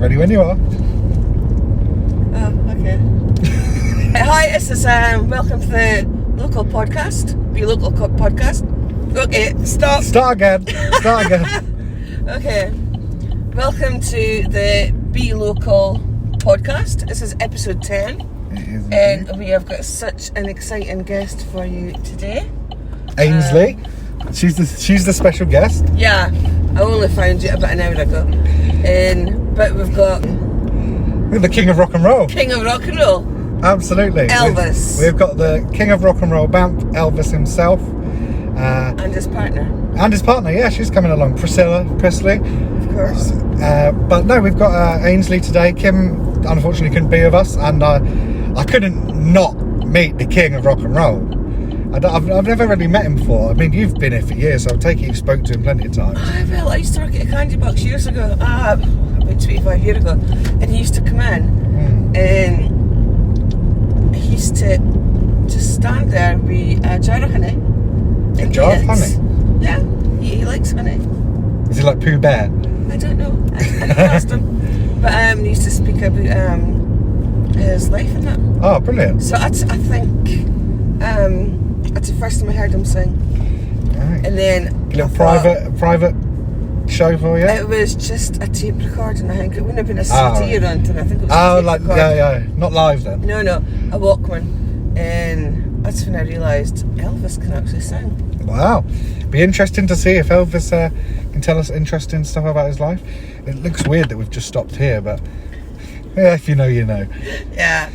Ready when you are. Oh, okay. Hi, this is welcome to the local podcast. Be local podcast. Okay, stop. Start again. Okay. Welcome to the Be Local podcast. This is episode 10. It is And we have got such an exciting guest for you today. Ainsley. She's the special guest. Yeah, I only found you about an hour ago. But we've got The king of rock and roll. King of Rock and Roll. Absolutely. Elvis. We've got the king of rock and roll, Banff Elvis himself. And his partner. And his partner, yeah, she's coming along. Priscilla Presley. Of course. But no, we've got Ainsley today. Kim, unfortunately, couldn't be with us. And I couldn't not meet the king of rock and roll. I've never really met him before. I mean, you've been here for years, so I take it you've spoken to him plenty of times. Well, I used to work at a candy box years ago, about 25 years ago, and he used to come in, and he used to just stand there with a jar of honey. A jar of honey? Yeah, he likes honey. Is he like Pooh Bear? I don't know, I never asked him. But he used to speak about his life and that. Oh, brilliant. So I think... that's the first time I heard him sing. Right. And then A little private show for you? it was just a tape recording, I think. It wouldn't have been a CD or anything. I think it was a tape recording. yeah. Not live then? No, a Walkman. And that's when I realised Elvis can actually sing. Wow. Be interesting to see if Elvis can tell us interesting stuff about his life. It looks weird that we've just stopped here, but yeah, if you know, you know. Yeah.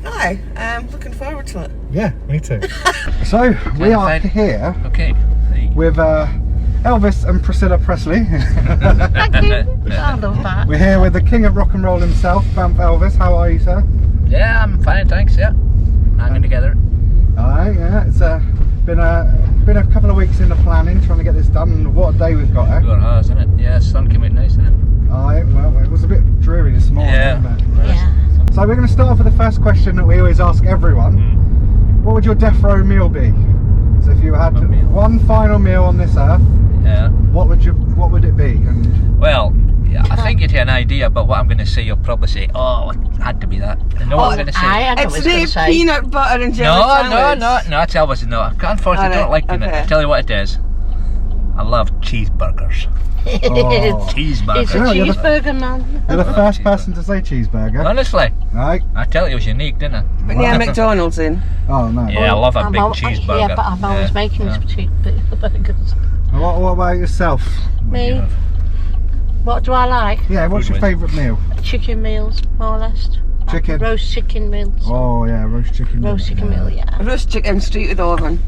Hi, I'm looking forward to it. Yeah, me too. So, we are here with Elvis and Priscilla Presley. Thank you. I love that. We're here with the king of rock and roll himself, Banff Elvis. How are you, sir? Yeah, I'm fine, thanks. Yeah, hanging together. Alright, yeah. It's been a couple of weeks in the planning, trying to get this done. And what a day we've got, eh? Good hours, isn't it? Yeah, sun came out nice, isn't it? Alright, well, it was a bit dreary this morning, wasn't it? Yeah. So we're going to start off with the first question that we always ask everyone. What would your death row meal be? So if you had one final meal on this earth, what would it be? And well, yeah, I think you'd have an idea, but what I'm going to say, you'll probably say, "Oh, it had to be that." I know what I'm going to say. I know what It's I was going to the say. peanut butter and jelly sandwich. No. It's Elvis. No, unfortunately, I don't like peanut. okay. I'll tell you what it is. I love cheeseburgers. Cheeseburgers. It's a cheeseburger, man. you're the first person to say cheeseburger. Honestly, Right? I tell you, it was unique, didn't it? But yeah, McDonald's in. Oh, no. Yeah, I love a big al- cheeseburger. Yeah, but I'm always making these cheeseburgers. What about yourself? Me? What do I like? Yeah, what's your favourite meal? Chicken meals, more or less. Chicken? Roast chicken meals. Oh, yeah, roast chicken. Roast chicken meal, yeah. Roast chicken straight with the oven.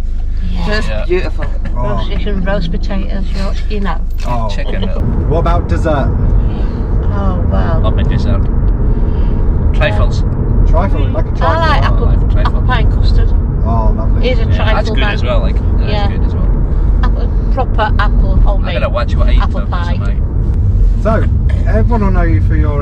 Just Yeah. beautiful. Roast chicken, roast potatoes, you know. Oh. Chicken. What about dessert? Oh, well. Love my dessert. Trifles. Trifle, like a trifle. I like Oh, I like trifle. apple pie and custard. Oh, lovely. Here's a Yeah, trifle that's good man. as well. Like, that's Yeah. good as well. Proper apple, I'm homemade. gonna watch what I eat apple for pie. tonight. So, everyone will know you for your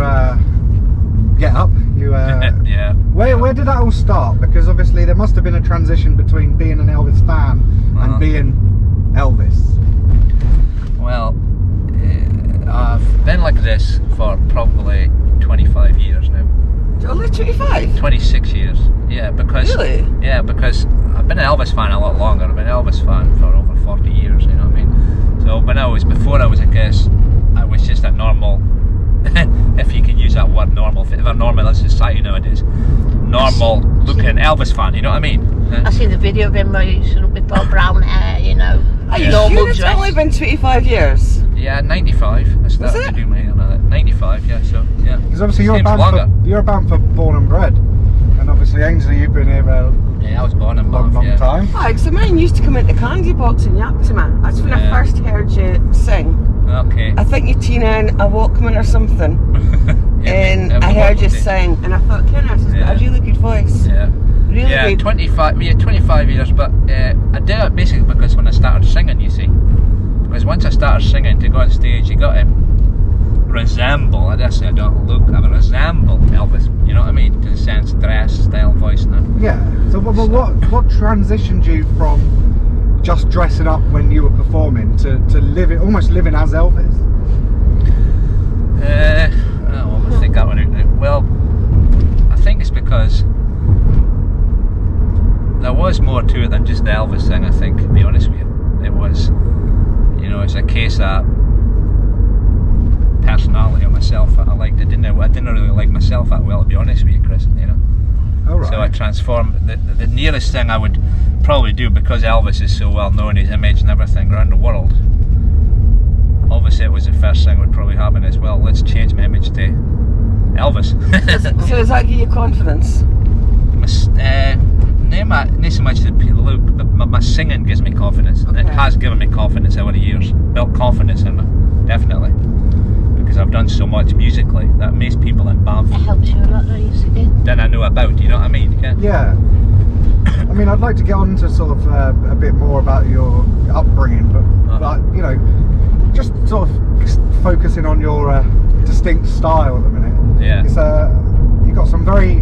get up. You Yeah. Where did that all start? Because obviously there must have been a transition between being an Elvis fan and being Elvis. Well, I've been like this for probably 25 years now. Only 25? 26 years. Yeah, because Really? Yeah, because I've been an Elvis fan a lot longer. I've been an Elvis fan for over 40 years. You know what I mean? So before I was a guest, I was just a normal. If you can use that word, normal. If they're normal in society nowadays, normal looking Elvis fan. You know what I mean? I seen the video of him where he stood up with Bob Brown hair, you know. Are you normal sure it's dress. only been 25 years? Yeah, 95. I started to do my hair like that. 95. Yeah. So yeah. Because obviously you're a Seems longer. Banff born and bred, and obviously Ainsley, you've been here a Yeah, I was born in long, Banff. Yeah. time. Right, so mine used to come into candy box and yap to me. That's when I Yeah. first heard you sing. Okay. I think you'd seen in a Walkman or something, Yeah, and every I heard you Walkman day. sing, and I thought, Kenneth has got Yeah. a really good voice. Yeah. Really Yeah, good. 25 years, but I did it basically because when I started singing, you see. Because once I started singing, to go on stage, you got to resemble, I don't say I don't look, I resemble Elvis, you know what I mean? To the sense, dress, style, voice and that. Yeah. So what transitioned you from just dressing up when you were performing to almost living as Elvis? I think that one out. Well, I think it's because there was more to it than just the Elvis thing. I think, to be honest with you, it was, it's a case that personality of myself that I liked. I didn't really like myself that well, to be honest with you, Chris. Oh, right. So I transformed. The nearest thing I would probably do, because Elvis is so well known, his image and everything around the world. Obviously, it was the first thing would probably happen as well. Let's change my image to Elvis. So does that give you confidence? Not so much the look, but my singing gives me confidence. Okay. It has given me confidence over the years. Built confidence in me, definitely. Because I've done so much musically that most people in Banff It helps you a lot, though, you see. then I know about. You know what I mean? Yeah. I mean, I'd like to get on to sort of a bit more about your upbringing, but just sort of focusing on your distinct style at the minute. Yeah. It's you got some very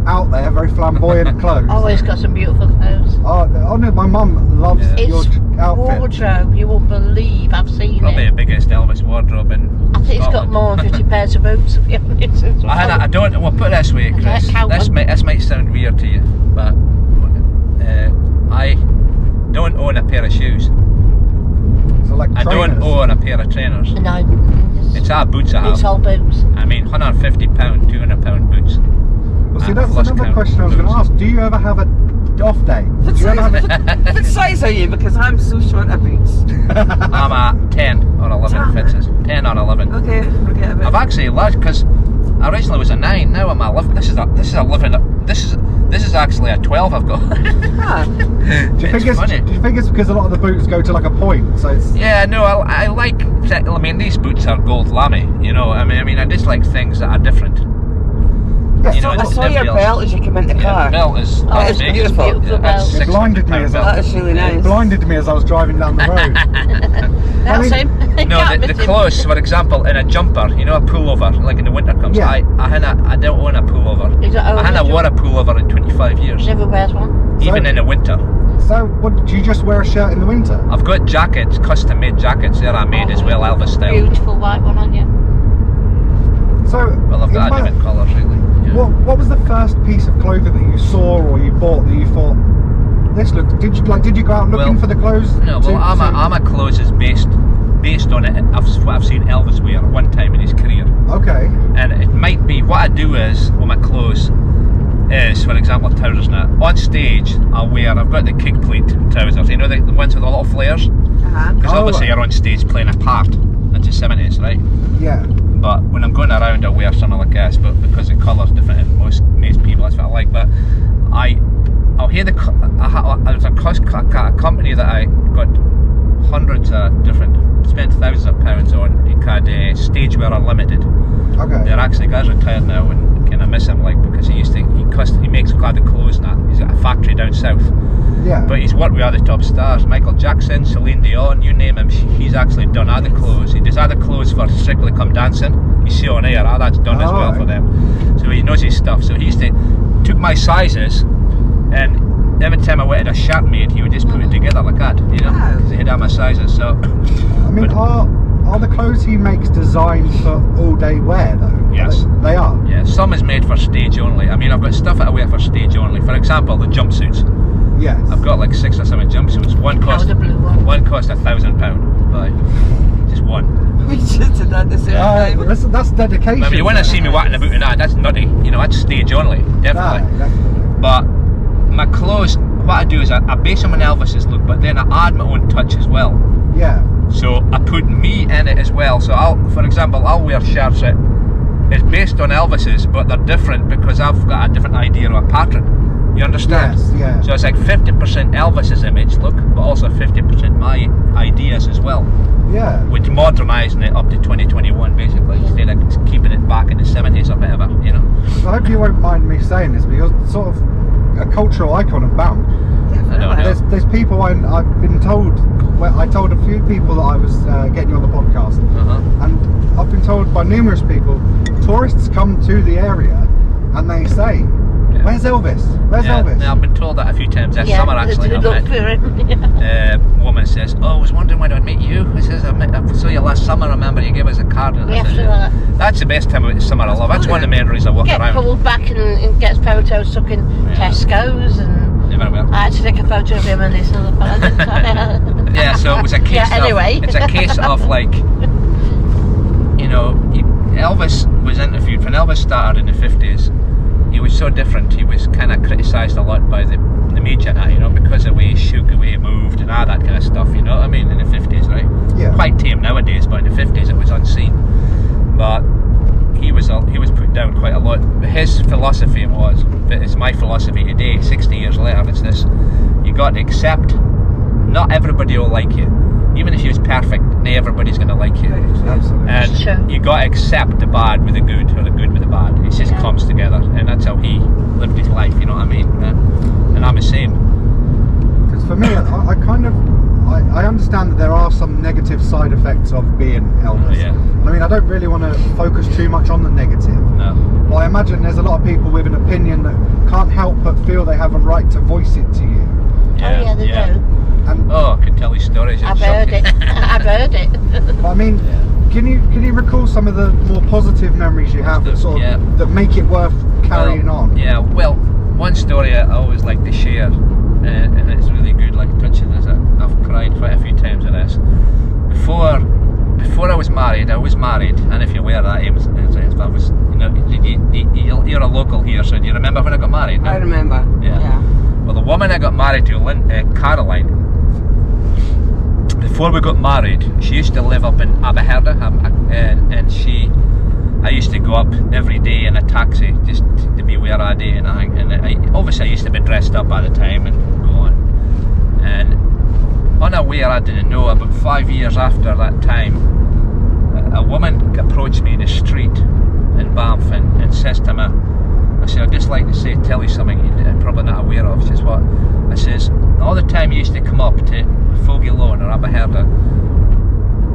out there, very flamboyant clothes. Always got some beautiful clothes. Oh no, my mum loves your It's outfit. wardrobe, you won't believe. I've seen Probably it. the biggest Elvis wardrobe in I think it's got Scotland. more than 50 pairs of boots, to be honest. I don't. Well, put it this way, Chris. Count This them. might sound weird to you, but I don't own a pair of shoes. So like I trainers. don't own a pair of trainers. No, It's our boots I it's have. all boots. I mean, £150, £200 boots. Well, see, and that's plus another count question I was going to boots. ask. Do you ever have a off day? Do you ever have a... What size are you? Because I'm so short at boots. I'm a 10 or 11 fits us. 10 or 11. Okay, forget about it. I've actually large because originally was a 9. Now I'm a 11. This is a 11. This is actually a 12. I've got. Ah, Do you think funny. do you think it's because a lot of the boots go to like a point? So it's Yeah, no, I like. I mean, these boots are gold lamy. I mean, I just like things that are different. yes, You know, I saw your nobody else- belt as you came in the Yeah, car. the belt is Oh, it's big. beautiful. Yeah, that's It blinded me £600 as belt. That is really nice. it blinded me as I was driving down the road. That's mean- him. No, Can't the miss him. clothes, for example, in a jumper, a pullover, like in the winter comes. Yeah. I don't own a pullover. You don't own I haven't a worn a pullover in 25 years, Never wears one. even in the winter. So, what do you just wear a shirt in the winter? I've got jackets, custom made jackets there I made as well, Elvis style. Beautiful white one, aren't you? So, Well, I've in got my- different colours really. Yeah. what was the first piece of clothing that you saw or you bought that you thought this looks? Did you go out looking Well, for the clothes? No, well, I'm a clothes is based on it. What I've seen Elvis wear at one time in his career, Okay. and it might be what I do is with my clothes is, for example, trousers. Now on stage, I've got the kick pleat trousers. You know the ones with the little flares, Uh-huh. because Oh, obviously right. you're on stage playing a part in the 70s, right? Yeah. But when I'm going around, I wear something like this, but because the colour's different in most people, that's what I like. But I'll hear there's a company that I got hundreds of different, spent thousands of pounds on. He called Stagewear Unlimited. Okay. They're actually guys retired now, and kind of miss him because he makes kind of clothes now. He's got a factory down south. Yeah. But he's worked with other top stars, Michael Jackson, Celine Dion, you name him. He's actually done other clothes. He does other clothes for Strictly Come Dancing. You see on air, that's done as well for them. So he knows his stuff. So he took my sizes, and every time I wanted a shirt made, he would just put it together like that, Wow. 'cause he'd have my sizes. So I mean, but- are the clothes he makes designed for all-day wear though? Yes. They are. yeah, some is made for stage only. I mean, I've got stuff that I wear for stage only. For example, the jumpsuits. Yes. I've got like 6 or 7 jumpsuits. One cost the blue one. £1,000. Right, just one. We just did that the same time. That's dedication. I mean, you want to see me whacking about in that's nutty. That's stage only, definitely. Nah, definitely. But my clothes, what I do is I base them on Elvis's look, but then I add my own touch as well. Yeah. So I put me in it as well. So for example, I'll wear shirts that is based on Elvis's, but they're different because I've got a different idea of a pattern. You understand? Yes, yeah. So it's like 50% Elvis's image look, but also 50% my ideas as well. Yeah. Which modernising it up to 2021 basically, instead of keeping it back in the 70s or whatever, I hope you won't mind me saying this, but you're sort of a cultural icon of Banff. I don't know. There's people I've been told. Well, I told a few people that I was getting you on the podcast, and I've been told by numerous people, tourists come to the area and they say, Yeah. Where's Elvis? Where's Elvis? Now, I've been told that a few times this summer actually. Look for him. Woman says, "Oh, I was wondering when I'd meet you." I says, "I saw you last summer. I remember you gave us a card." And I said, that's the best time of the summer I love. That's one of the memories I walk Get around. pulled back and gets photos stuck in Tesco's and. Never will. I had to take a photo of him and this other fella, didn't I? Yeah, so it was a case it's a case of like, you know, Elvis was interviewed. When Elvis started in the 50s, he was so different. He was kind of criticised a lot by the media, you know, because of the way he shook, the way he moved and all that kind of stuff, you know what I mean, in the 50s, right? Yeah. Quite tame nowadays, but in the 50s it was unseen. But he was put down quite a lot. His philosophy was, it's my philosophy today, 60 years later, it's this: you got to accept, not everybody will like you. Even if you was perfect, not everybody's going to like you. Absolutely. And you got to accept the bad with the good, or the good with the bad. It just comes together, and that's how he lived his life, you know what I mean? And I'm the same. Because for me, I understand that there are some negative side effects of being Elvis. Yeah. I mean, I don't really want to focus too much on the negative. No. Well, I imagine there's a lot of people with an opinion that can't help but feel they have a right to voice it to you. Yeah, they do. And Oh, I can tell you stories. I've heard it. I've heard it. but I mean, can you recall some of the more positive memories you have that sort of that make it worth carrying on? Yeah. Well, one story I always like to share, and it's really good, like touching this. I've cried quite a few times at this. Before I was married, and if you're aware of that, if I was, you know, you're a local here, so do you remember when I got married? No? I remember. Yeah. Well, the woman I got married to, Caroline, before we got married, she used to live up in Aberherda, and I used to go up every day in a taxi just to be where I did, and obviously I used to be dressed up at the time and go on. And unaware, I didn't know, about 5 years after that time, a woman approached me in the street in Banff and says to me, I said, I'd just like to tell you something you're probably not aware of. She says, what? I says, all the time you used to come up to Foggy Lawn or Aberherda,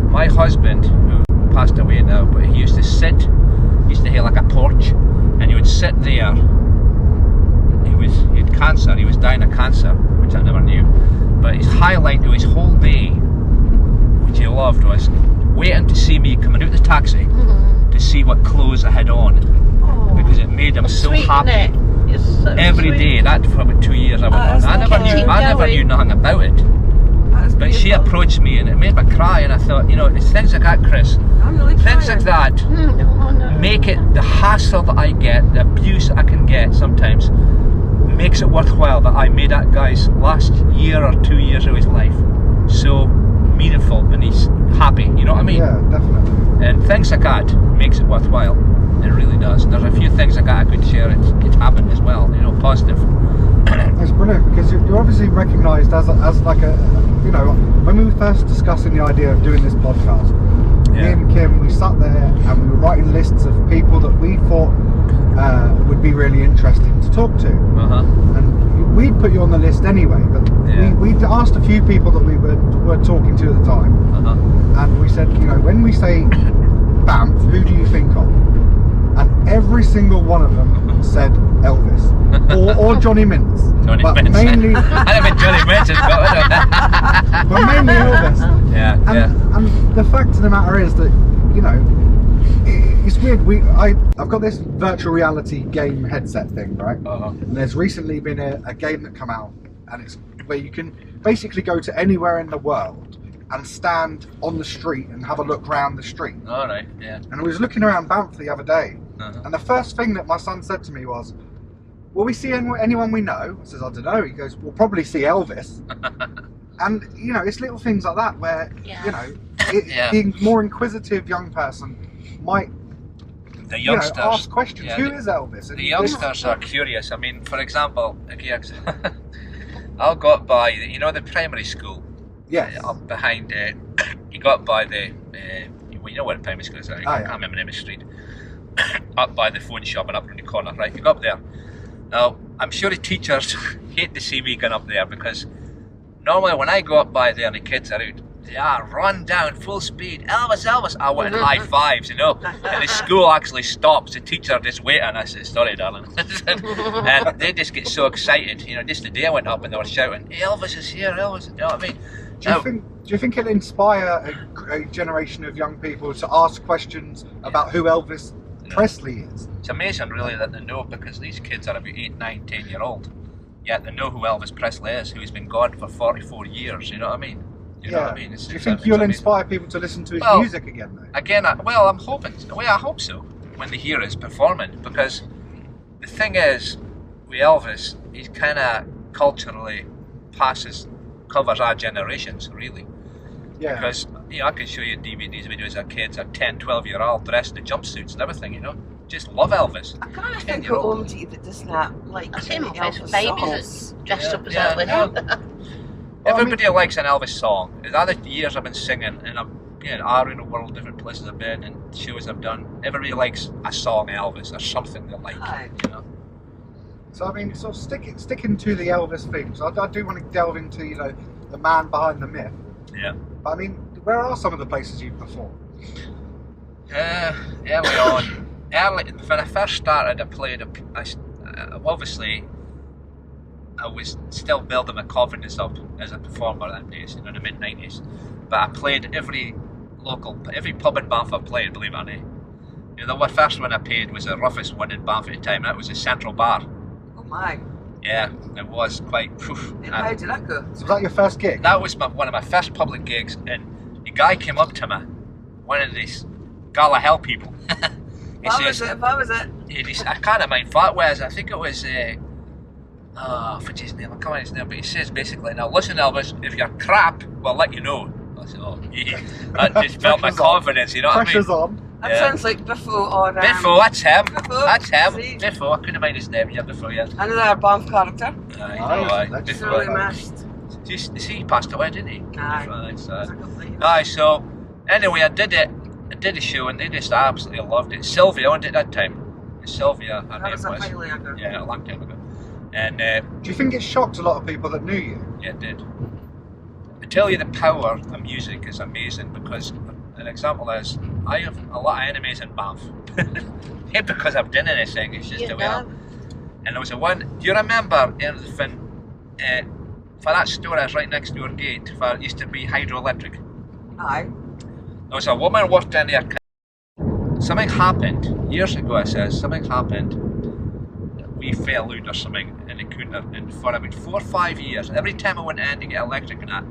my husband, who passed away now, but he used to have like a porch, and he would sit there. He had cancer, he was dying of cancer, which I never knew, but his highlight to his whole day, which he loved, was waiting to see me coming out the taxi to see what clothes I had on, because it made him so happy. So every day. That for about 2 years I went on. I never knew nothing about it. But she approached me and it made me cry, and I thought, you know, it's things like that, Chris. I'm really things like that make it, the hassle that I get, the abuse I can get sometimes, makes it worthwhile that I made that guy's last year or 2 years of his life so meaningful when he's happy, you know what I mean? Yeah, definitely. And things like that makes it worthwhile. It really does. And there's a few things like that I could share. It's happened as well, you know, positive. It's brilliant because you're obviously recognised as like a, you know, when we were first discussing the idea of doing this podcast, me and Kim, we sat there and we were writing lists of people that we thought would be really interesting to talk to. And we'd put you on the list anyway, but we'd asked a few people that we were talking to at the time, and we said, you know, when we say Banff, who do you think of? And every single one of them said Elvis or Johnny Mintz. Mainly, I don't mean Johnny Mintz, but mainly Elvis. And the fact of the matter is that, you know, it's weird. I've got this virtual reality game headset thing, right? And there's recently been a game that come out, and it's where you can basically go to anywhere in the world and stand on the street and have a look round the street. Alright, yeah. And I was looking around Banff the other day, and the first thing that my son said to me was, will we see anyone we know? I says, I don't know. He goes, we'll probably see Elvis. And, you know, it's little things like that where, you know, the more inquisitive young person might the youngsters, ask questions. Who is Elvis? And the youngsters are curious. I mean, for example, I'll go up by, you know, the primary school? Yes. Up behind, you got by the, well, you know where the primary school is, I can't remember the name of the street. Up by the phone shop and up around the corner, right? You go up there. Now, I'm sure the teachers hate to see me going up there, because normally when I go up by there and the kids are out, yeah, run down full speed, Elvis, Elvis. I went in high fives, you know. And the school actually stops. The teacher just waiting. I said, sorry, darling. And they just get so excited. You know, just the day I went up and they were shouting, hey, Elvis is here, Elvis. You know what I mean? Do you think it'll inspire a generation of young people to ask questions about who Elvis Presley is? It's amazing, really, that they know, because these kids are about 8, 9, 10-year-old. Yet they know who Elvis Presley is, who's been gone for 44 years. You know what I mean? You know what I mean? Do you think you'll inspire people to listen to his music again, though? Again, I'm hoping. Well, I hope so. When they hear us performing, because the thing is, with Elvis, he's kind of culturally covers our generations, really. Yeah. Because, you know, I can show you DVDs, videos of kids at 10, 12-year-old dressed in jumpsuits and everything, you know. Just love Elvis. I kind of think of home to you that does not like I see my face Elvis with babies songs. that's dressed up as Elvis. No. Everybody likes an Elvis song. The other years I've been singing, and I'm around the world, different places I've been, and shows I've done. Everybody likes a song Elvis or something they like, you know. So I mean, sort of sticking to the Elvis theme. So I do want to delve into, you know, the man behind the myth. Yeah. But I mean, where are some of the places you've performed? Early on, when I first started, I played. Obviously, I was still building my confidence up as a performer in days, you know, in the mid-90s. But I played every pub in Banff I played, believe it or not. You know, the first one I played was the roughest one in Banff at the time. That was the Central Bar. Oh my. Yeah, it was quite. And how did that go? So was that your first gig? That was one of my first public gigs, and the guy came up to me, one of these Gala Hell people. What was it? I can't remember what it was. I think it was. I forget his name. I can't remember his name, but he says basically, now listen, Elvis, if you're crap, we'll let you know. I said, oh, yeah. That just felt my confidence, you know what I mean? Pressure's on. That sounds like Biffo or... Biffo, that's him. Biffo, That's him. see? Biffo, I couldn't mind his name. Yeah, Biffo, yeah. Another Banff character. That's Biffo. Really missed. He passed away, didn't he? Aye. Biffo, Aye, so, anyway, I did it. I did a show and they just absolutely loved it. Sylvia owned it at that time. Sylvia, her That name was a while ago. Yeah, a long time ago. And Do you think it shocked a lot of people that knew you? yeah, it did. I tell you, the power of music is amazing, because an example is I have a lot of enemies in Banff. Not because I've done anything, it's just the way I am. And there was a one, do you remember anything for that store that's right next door gate, for it used to be hydroelectric? Aye. There was a woman worked in there. Something happened years ago. It says something happened. We fell out or something, and it couldn't have. And for about 4 or 5 years, every time I went in to get electric and that,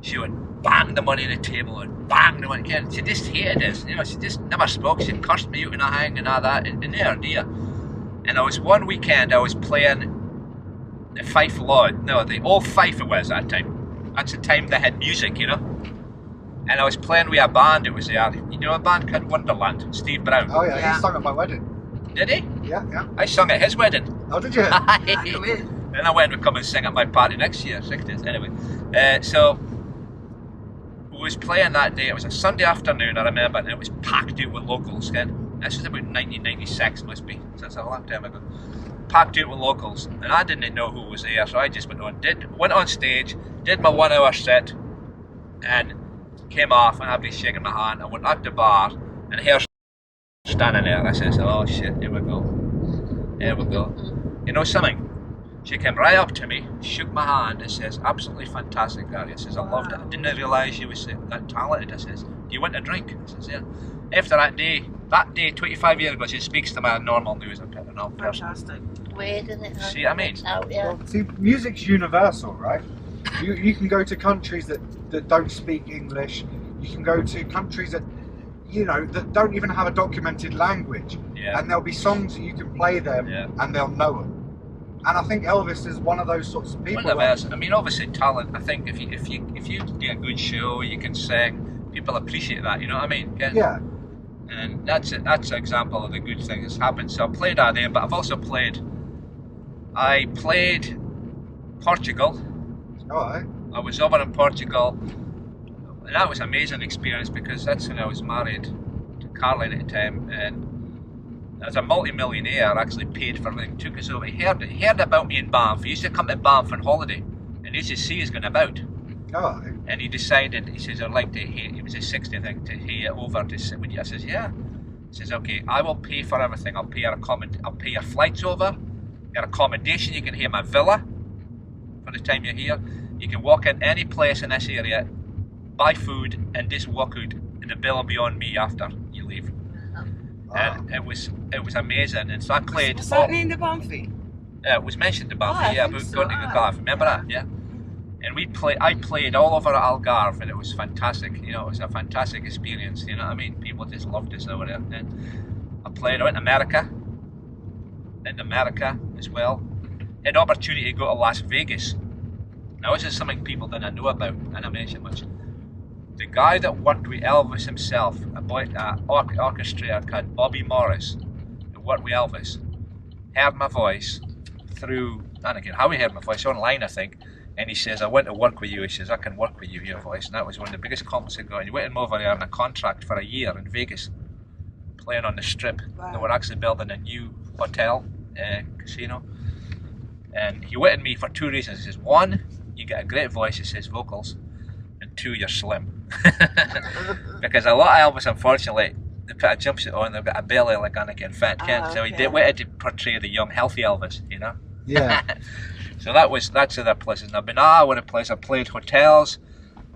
she would bang the money on the table and bang the money again. She just hated us. You know, she just never spoke. She cursed me out and everything and all that. And no idea. And there was one weekend I was playing the Fife Lord. No, the old Fife it was that time. That's the time they had music, you know. And I was playing with a band. It was there. You know a band called Wonderland? Steve Brown. Oh yeah, he sung at my wedding. Did he? Yeah. I sung at his wedding. Oh, did you? Then I went to come and sing at my party next year, 60th. Anyway, so we was playing that day. It was a Sunday afternoon, I remember, and it was packed out with locals. Again, this was about 1996, must be. So that's a long time ago. Packed out with locals, and I didn't know who was there, so I just went on stage, did my 1 hour set, and came off, and everybody's shaking my hand. I went out the bar, and here's standing there. I says, oh shit, here we go. You know something? She came right up to me, shook my hand, and says, absolutely fantastic, Gary. I says, I loved it. I didn't realise you was that talented. I says, do you want a drink? I says, yeah. After that day, 25 years ago, she speaks to my normal news. I'm picking up. Fantastic. Weird, isn't it? See what I mean? Well, see, music's universal, right? You can go to countries that don't speak English. You can go to countries that, you know, that don't even have a documented language. Yeah. And there'll be songs that you can play them and they'll know them. And I think Elvis is one of those sorts of people. One of those. I mean, obviously talent. I think if you do a good show, you can sing. People appreciate that. You know what I mean? Yeah. And that's an example of the good thing that's happened. So I played out there, but I've also played. I played Portugal. Alright. I was over in Portugal, and that was an amazing experience, because that's when I was married to Caroline at the time, and as a multi-millionaire actually paid for everything, took us over. He heard about me in Banff. He used to come to Banff on holiday, and he used to see us going about. Oh, And he decided, he says, I'd like to hear, it was his 60th thing, to hear over to sit with you. I says, yeah. He says, okay, I will pay for everything. I'll pay your flights over, your accommodation. You can hear my villa for the time you're here. You can walk in any place in this area, buy food, and just walk out. And the bill will be on me after you leave. And it was amazing. And so I played. Was that named the Banffy? It was mentioned about I yeah, think about so, going to the Algarve. Remember that? Yeah. And I played all over Algarve, and it was fantastic. You know, it was a fantastic experience. You know what I mean? People just loved us over there. And I went to America as well. Had the opportunity to go to Las Vegas. Now this is something people didn't know about, and I mentioned much. The guy that worked with Elvis himself, a orchestrator called Bobby Morris, who worked with Elvis, heard my voice through, I don't know how he heard my voice, online I think, and he says, I want to work with you. He says, I can work with you, your voice. And that was one of the biggest compliments I got. And he went him over there on a contract for a year in Vegas, playing on the Strip. Wow. They were actually building a new hotel, casino. And he went at me for two reasons. He says, one, you get a great voice, he says, vocals, and two, you're slim. Because a lot of Elvis, unfortunately, they put a jumpsuit on, they've got a belly like Anakin Fat Ken. So he wanted to portray the young, healthy Elvis, you know? yeah. So that's other places. And I've been all over the place. I've played hotels.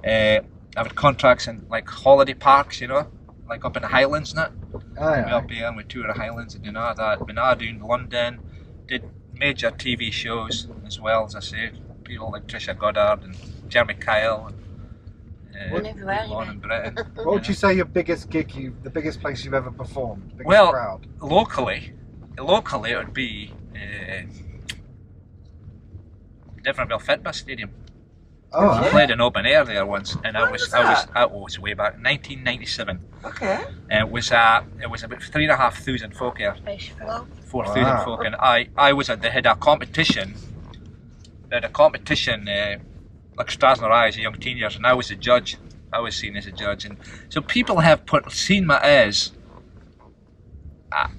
I've had contracts in like holiday parks, you know, like up in the Highlands and that. Oh, yeah. We'll be in with tour of the Highlands and you know that. Been all doing London, did major TV shows as well, as I said. People like Trisha Goddard and Jeremy Kyle and Lon and Britain. What would you say your biggest gig, the biggest place you've ever performed? Biggest Well, crowd? locally it would be Liverpool Fitbus Stadium. Oh, I yeah. played an open air there once, and When was that? it was way back, 1997. Okay. And it was about 3,500 folk here, Space flow. 4,000 Wow. folk, and I was they had a competition. They had a competition like Stars in Their Eyes, young teen years, and I was a judge. I was seen as a judge, and so people have seen me as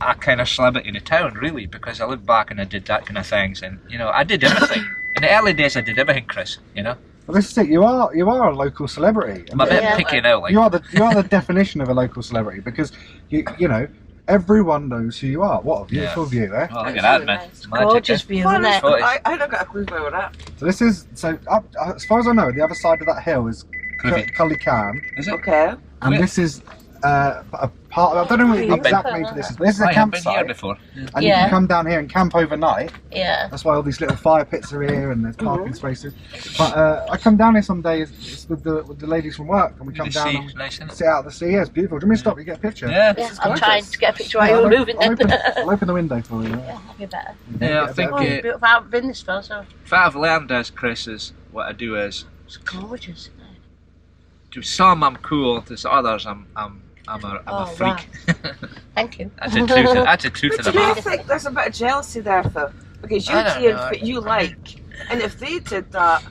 a kind of celebrity in the town, really, because I look back and I did that kind of things, and you know, I did everything. In the early days, I did everything, Chris. You know, Well, this is it. You are a local celebrity. I'm a bit Yeah. picky now, like. You are the definition of a local celebrity because you know everyone knows who you are. What a beautiful view, eh? Oh, look at It's that, really man. nice. Magic, Gorgeous eh? view, Well, isn't it? Well, I don't got a clue where we're at. So this is up as far as I know, the other side of that hill is Cribbie. Cully Can, Is it? Okay. and Where? this is a part. I don't know the I've been- exact name for this, but this is a I have been here campsite, before. and you Yeah. can come down here and camp overnight. Yeah. That's why all these little fire pits are here and there's parking spaces. But I come down here some days it's with the ladies from work, and we come The down sea, and nice, isn't it? sit out at the sea. Yeah, it's beautiful. Do you want me to stop you get a picture? Yeah. Yeah, is I'm gorgeous. trying to get a picture while Yeah, you're moving I'll then. I'll open the window for you. Yeah, that'd be better. Yeah, I think Oh, it's beautiful. I haven't been this far, so what I've learned is, Chris, is what I do is it's gorgeous, isn't it? to some I'm cool, to others I'm a Oh, freak. Thank you. That's the truth. That's the truth of But the do you matter. think there's a bit of jealousy there, though? Because you I don't hear know. what you like, and if they did that,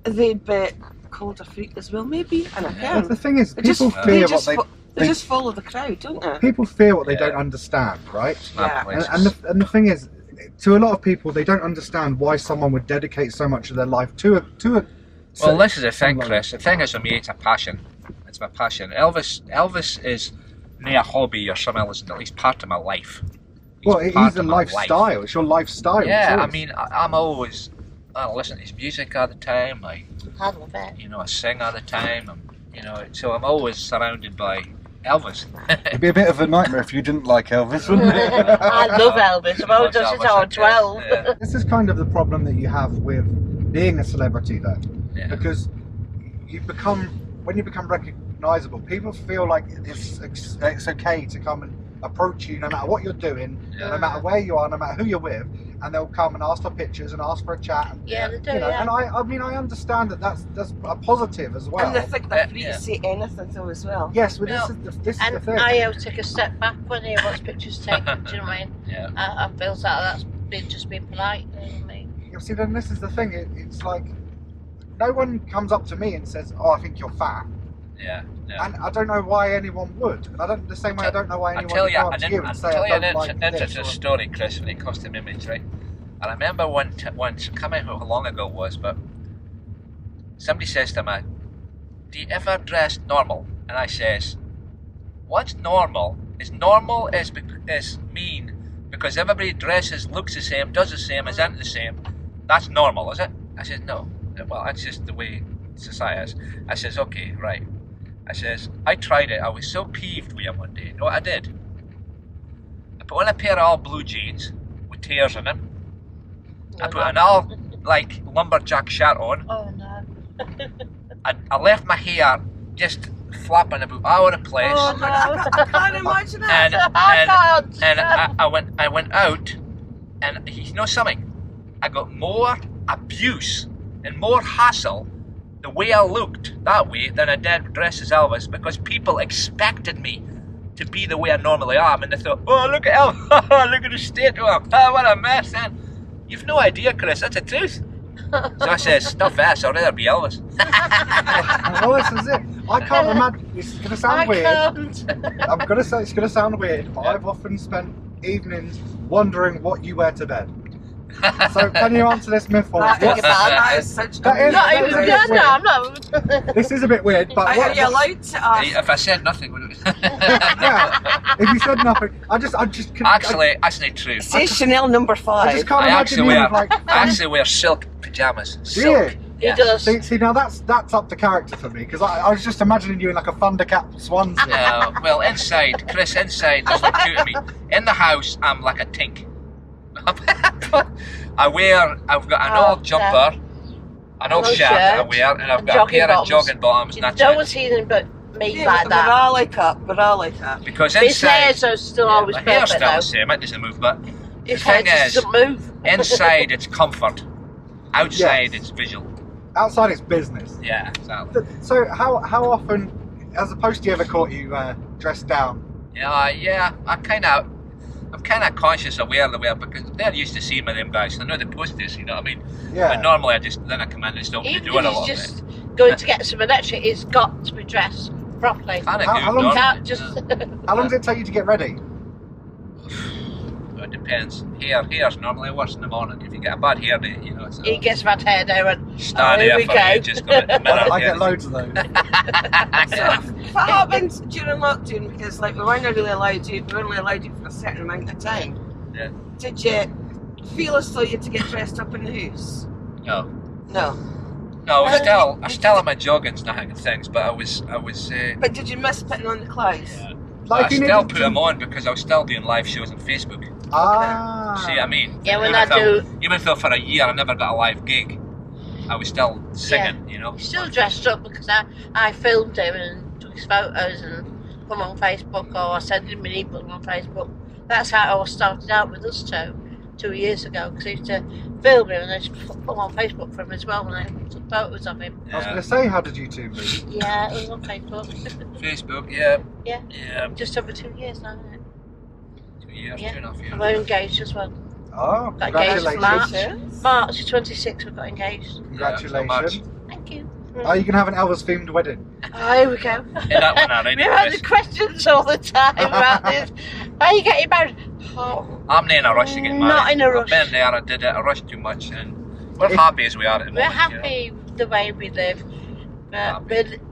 they'd be called a freak as well, maybe. And But again, the thing is, they just, people they fear just, what fo- they they just follow the crowd, don't they? people fear what they Yeah. don't understand, right? Mad Yeah. places. And the thing is, to a lot of people, they don't understand why someone would dedicate so much of their life to a. Well, this is the thing, someone. Chris. The thing is, for me, it's a passion. It's my passion. Elvis is not a hobby or something else. It's at least part of my life. Well, part he's a of my life. lifestyle. It's your lifestyle. Yeah, I choice. mean, I'm always. I listen to his music all the time. I Bet. sing all the time. So I'm always surrounded by Elvis. It'd be a bit of a nightmare if you didn't like Elvis, wouldn't it? I love Elvis. I've always done since I was 12. Yeah. This is kind of the problem that you have with being a celebrity, though, Yeah. because when you become recognisable, people feel like it's okay to come and approach you no matter what you're doing, Yeah. no matter where you are, no matter who you're with, and they'll come and ask for pictures and ask for a chat. And, Yeah, they do, you know, yeah. and I mean, I understand that's a positive as well. And they think they're free Yeah. to say anything, though, as well. Yes, but Well, this is the And thing. I always take a step back when he wants pictures taken. Do you know what I mean? Yeah. I feel that that's just being polite. You know what I mean? You see, then this is the thing. It's like no one comes up to me and says, "Oh, I think you're fat," Yeah. Yeah. and I don't know why anyone would. And I don't the same way I don't know why I'll anyone tell would you, come up to you and say, "I an don't like this." interesting story, Chris, when it comes to image, right? I remember once, I can't remember how long ago it was, but somebody says to me, do you ever dress normal? And I says, what's normal? Normal is mean because everybody dresses, looks the same, does the same, is into the same. That's normal, is it? I says, no. Well, that's just the way society is. I says, okay, right. I says, I tried it. I was so peeved with him one day. You know what I did? I put on a pair of all blue jeans with tears in them. I put an all, like, lumberjack shirt on. Oh no. I left my hair just flapping about all over the place. Oh my God, I can't imagine it. And I went out, and you know something? I got more abuse and more hassle the way I looked that way than I did dressed as Elvis, because people expected me to be the way I normally am, and they thought, oh, look at Elvis, look at the state of him, oh, what a mess, man. You've no idea, Chris, that's the truth. So I says, stuff this, I'd rather be Elvis. Well, this is it. I can't imagine. It's going to sound weird. Can't. I'm going to say it's going to sound weird, but I've often spent evenings wondering what you wear to bed. So can you answer this myth for us? That is such That is- Not that even is- good, no, I'm not. This is a bit weird, but Are you allowed to ask? If I said nothing, would it? yeah, if you said nothing, I just couldn't. Actually, that's not true. Say Chanel number I 5. just can't I imagine actually you wear, with, like. I actually wear silk pajamas. Do Silk. you? He Yeah. does. See, now that's up to character for me, because I was just imagining you in like a Thundercat swanson. No, well, inside, Chris, inside, there's like two of me. In the house, I'm like a tink. I've got an old jumper, an old Old shirt that I shirt, wear, and I've and got a jogging pair of bottoms. jogging bottoms, and that's No it. one's seen but me Yeah, like we're that. all like that. We're all like that. Because His inside, hair's are still always my hair's perfect still the though. same, it doesn't move, but the His hair thing just is, doesn't move. inside it's comfort, outside Yes. it's visual. Outside it's business. Yeah, exactly. So how often, as opposed to you ever caught you dressed down? Yeah, I'm kind of conscious of where they were, because they're used to seeing me, them guys. I know the posters, you know what I mean? Yeah. But normally then I come in and just open the Even door a if little he's bit. just going to get some electric, it's got to be dressed properly. Kinda How do, long- normally, Can't just. How long does it take you to get ready? It depends. Hair's normally worse in the morning. If you get a bad hair day, you know. So He gets bad hair there and stand here here we for go. ages, go at the mirror. I get loads of those. What happened during lockdown? Because like we weren't really allowed you. We were only allowed you for a certain amount of time. Yeah. Did you feel as though you had to get dressed up in the house? No, No. I still have my joggings and things, but I was. But did you miss putting on the clothes? Like I you still needed put to- them on because I was still doing live shows on Facebook. Ah. See what I mean? Yeah, when even I though, do- even though for a year I never got a live gig, I was still singing. You know. He's still dressed up because I filmed him and took his photos and put them on Facebook, or I sent him an ebook on Facebook. That's how I started out with us 2 years ago, because I used to film him and I just put them on Facebook for him as well, and I took photos of him. I was going to say, how did you two meet? Yeah, it was on Facebook. Facebook, yeah. Yeah. Yeah. Just over 2 years now, isn't it? 2 years, Yeah. 2.5 years. We're engaged as well. Oh, Got engaged in congratulations. March 26th, we got engaged. Congratulations. Thank you. Are you going to have an Elvis themed wedding? Oh, here we go. Hey, that one I We're having questions all the time about this. Are you getting married? Oh, I'm not in a rush to get married. Not in a rush. I've been there, I did it, I rushed too much, and we're happy as we are at the we're moment. happy with the way we live.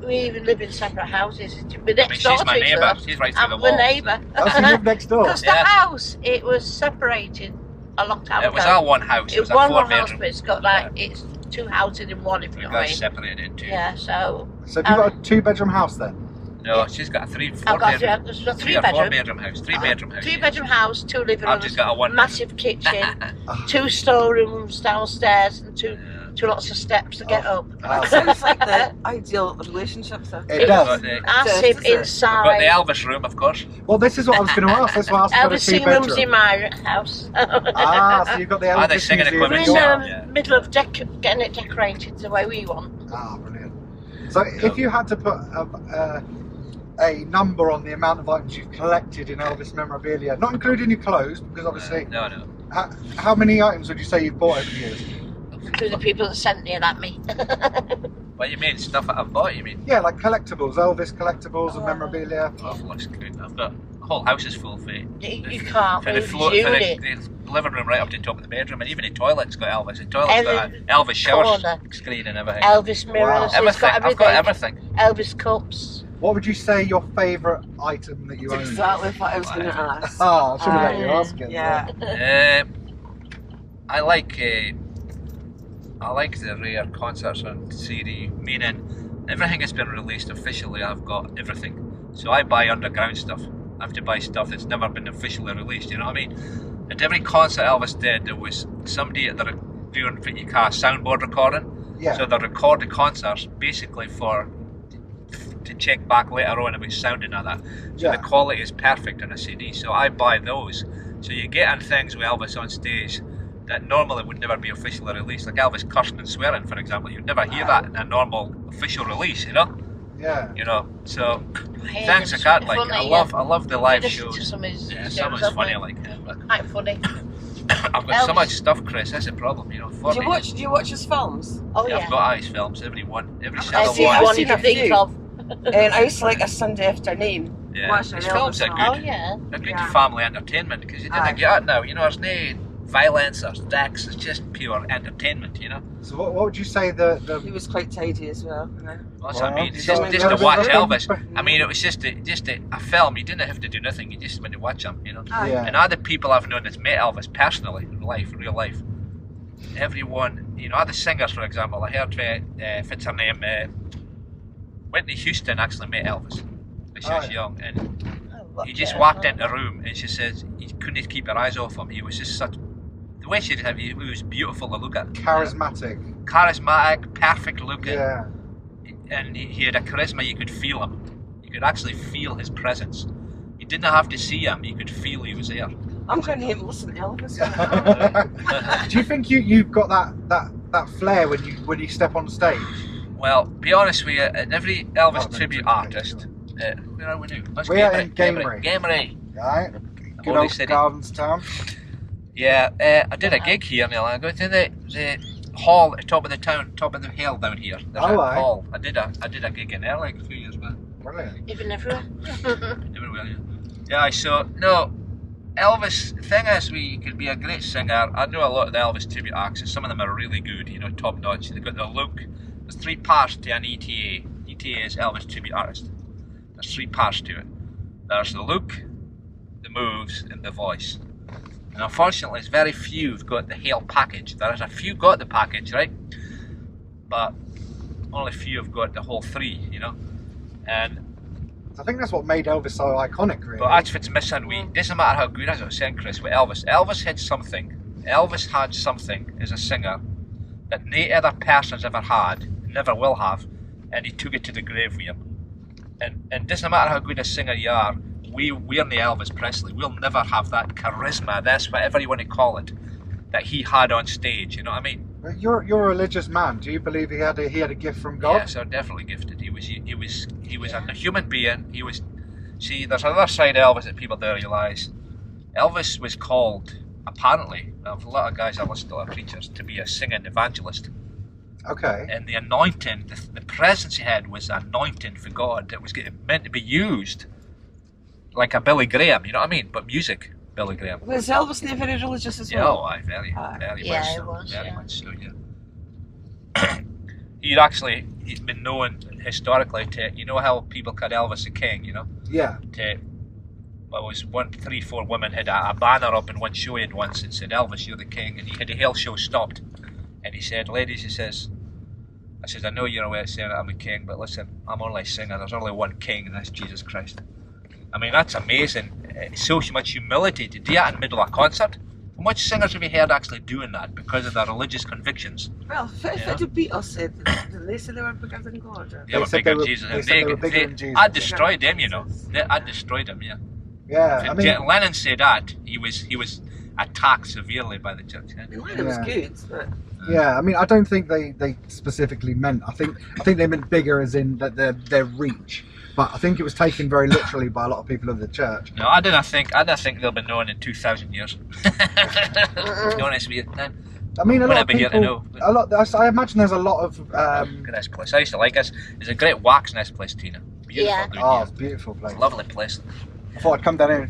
We even live in separate houses. We're You know? I mean, next door she's my to each neighbour, other. she's right through the I'm wall. the neighbour. Oh, so you live next door? Because the Yeah. house, it was separated a long time It ago. was our one house, it was a one 4 house, bedroom. but it's got like, it's two houses in one, if you We know what I got mean. separated into. Yeah, so So have you got a 2-bedroom house then? No, she's got a 3, 4 I've got bedroom. three, there's a 3 or 4 3-bedroom. bedroom house. 3-bedroom house. 3-bedroom house, 2 living I've rooms, just got a 1 massive kitchen, 2 storerooms downstairs, and two lots of steps to get up. Oh. Sounds like the ideal relationship. So. It does. Massive Does it? We've got the inside. Elvis room, of course. Well, this is what I was going to ask. That's why I asked about a Elvis singing rooms 2-bedroom. in my house. Ah, so you've got the Elvis Are they singing museum equipment in We're in your the Yeah. middle of getting it decorated the way we want. Ah, brilliant. So if you had to put a number on the amount of items you've collected in Elvis memorabilia, not including your clothes, because obviously, No. how many items would you say you've bought over the years? To the people that sent it at me. What you mean? Stuff that I've bought, you mean? Yeah, like collectibles, Elvis collectibles and memorabilia. Oh, looks good. I've got a whole house is full for it. You can't For the move floor, his for unit. the living room right up to the top of the bedroom, and even the toilet's got Elvis. The toilet's got an Elvis shower corner. screen and everything. Elvis mirrors. Wow. It's got Everything. I've got everything. Elvis cups. What would you say your favourite item that you own? That's exactly what I was going to ask. Oh, I should have let you ask it. Yeah. I like the rare concerts on CD, meaning everything has been released officially. I've got everything. So I buy underground stuff. I have to buy stuff that's never been officially released. You know what I mean? At every concert Elvis did, there was somebody at the doing what you call a soundboard recording. Yeah. So they record the concerts basically to check back later on about sounding and that. So Yeah. the quality is perfect on a CD. So I buy those. So you get in things with Elvis on stage that normally would never be officially released, like Elvis cursing and swearing, for example. You'd never hear that in a normal official release, you know. Yeah. You know, so Hey, things like that. Like funny, I love the live listen shows. to some of his Yeah, shows, some is haven't funny we? like that. But Quite funny. I've got so Elvis. much stuff, Chris. That's the problem, you know. Do you watch his films? Oh Yeah, yeah. I've got Ice films, every Every single seen one. one you seen a can think few. of. And I used to like a Sunday afternoon. Yeah, Watch his an films Elvis are film. Oh good. yeah. They're good Yeah. family entertainment because you didn't Aye. get it now. You know, there's no violence or sex. It's just pure entertainment. You know. So what would you say the He was quite tidy as well. Well, that's what I Well, mean. It's so just Elvis to watch was- Elvis. I mean, it was just a film. You didn't have to do nothing. You just went to watch him. You know. Aye. Yeah. And other people I've known that's met Elvis personally in life, real life. Everyone, you know, other singers, for example. I heard if it's her name, Whitney Houston actually met Elvis when she was Oh. young, and Oh, he just yeah. walked into the room, and she says he couldn't keep her eyes off him. He was just such. The way she did him, he was beautiful to look at. charismatic? Charismatic, perfect looking. Yeah. And he had a charisma. You could feel him. You could actually feel his presence. You didn't have to see him. You could feel he was there. I'm trying to him listen to Elvis. Do you think you've got that flair when you step on stage? Well, be honest with you, and every Elvis Oh, tribute no, artist, where are we now? Let's We are in Gamery. Gamery. Right. Good Holy old city. Gardenstown. Yeah, I did a gig here, Neil. I go to the hall at the top of the town, top of the hill down here. There's Oh, a aye. hall. I did a gig in there like a few years back. Brilliant. Even everywhere. Everywhere, yeah. Yeah, so no, Elvis. The thing is, you could be a great singer. I know a lot of the Elvis tribute acts, and some of them are really good. You know, top notch. They've got the look. There's 3 parts to an ETA. ETA is Elvis tribute artist. There's 3 parts to it. There's the look, the moves, and the voice. And unfortunately, it's very few have got the whole package. There's a few got the package, right? But only few have got the whole 3. You know, and. I think that's what made Elvis so iconic, really. But that's what's missing. Doesn't matter how good, as I was saying, Chris, with Elvis. Elvis had something. Elvis had something as a singer that no other person's ever had, never will have, and he took it to the grave with him. And doesn't matter how good a singer you are, we're the Elvis Presley. We'll never have that charisma, that's whatever you want to call it, that he had on stage. You know what I mean? You're a religious man. Do you believe he had a gift from God? Yeah, so definitely gifted. He was a human being. He was. See, there's another side of Elvis that people don't realise. Elvis was called, apparently, a lot of guys I listen to are preachers, to be a singing evangelist. Okay. And the anointing, the presence he had was anointing for God that was meant to be used like a Billy Graham. You know what I mean? But music, Billy Graham. Was Elvis never very religious as Yeah, well? oh, aye, very Yeah, much he so. was, Very yeah. much so, yeah. He's been known historically to, you know how people called Elvis the King, you know? Yeah. Well, it was 3, 4 women had a banner up in one show he had once and said, Elvis, you're the king. And he had the whole show stopped. And he said, ladies, I know you're aware of saying I'm the king, but listen, I'm only a singer. There's only one king, and that's Jesus Christ. I mean, that's amazing. It's so much humility to do that in the middle of a concert. How much singers have you heard actually doing that because of their religious convictions? Well, if the Beatles said, did they say they were bigger than God? Or? They were said bigger they were- than Jesus. they said they were bigger than Jesus. I destroyed them, you know. I destroyed them, yeah. Yeah. I mean, Lennon said that he was attacked severely by the church. I mean, Lennon was Yeah. good, but yeah. I mean, I don't think they specifically meant. I think they meant bigger as in that their reach. But I think it was taken very literally by a lot of people of the church. No, I didn't think they'll be known in 2,000 years. To be honest with you, I mean, a lot of Whenever you get to people. know. I imagine there's a lot of. look at this place. I used to like this. It's a great wax in this place, Tina. Beautiful, Yeah. dude, Oh, yeah. it's a beautiful place. Lovely place. I thought I'd come down here.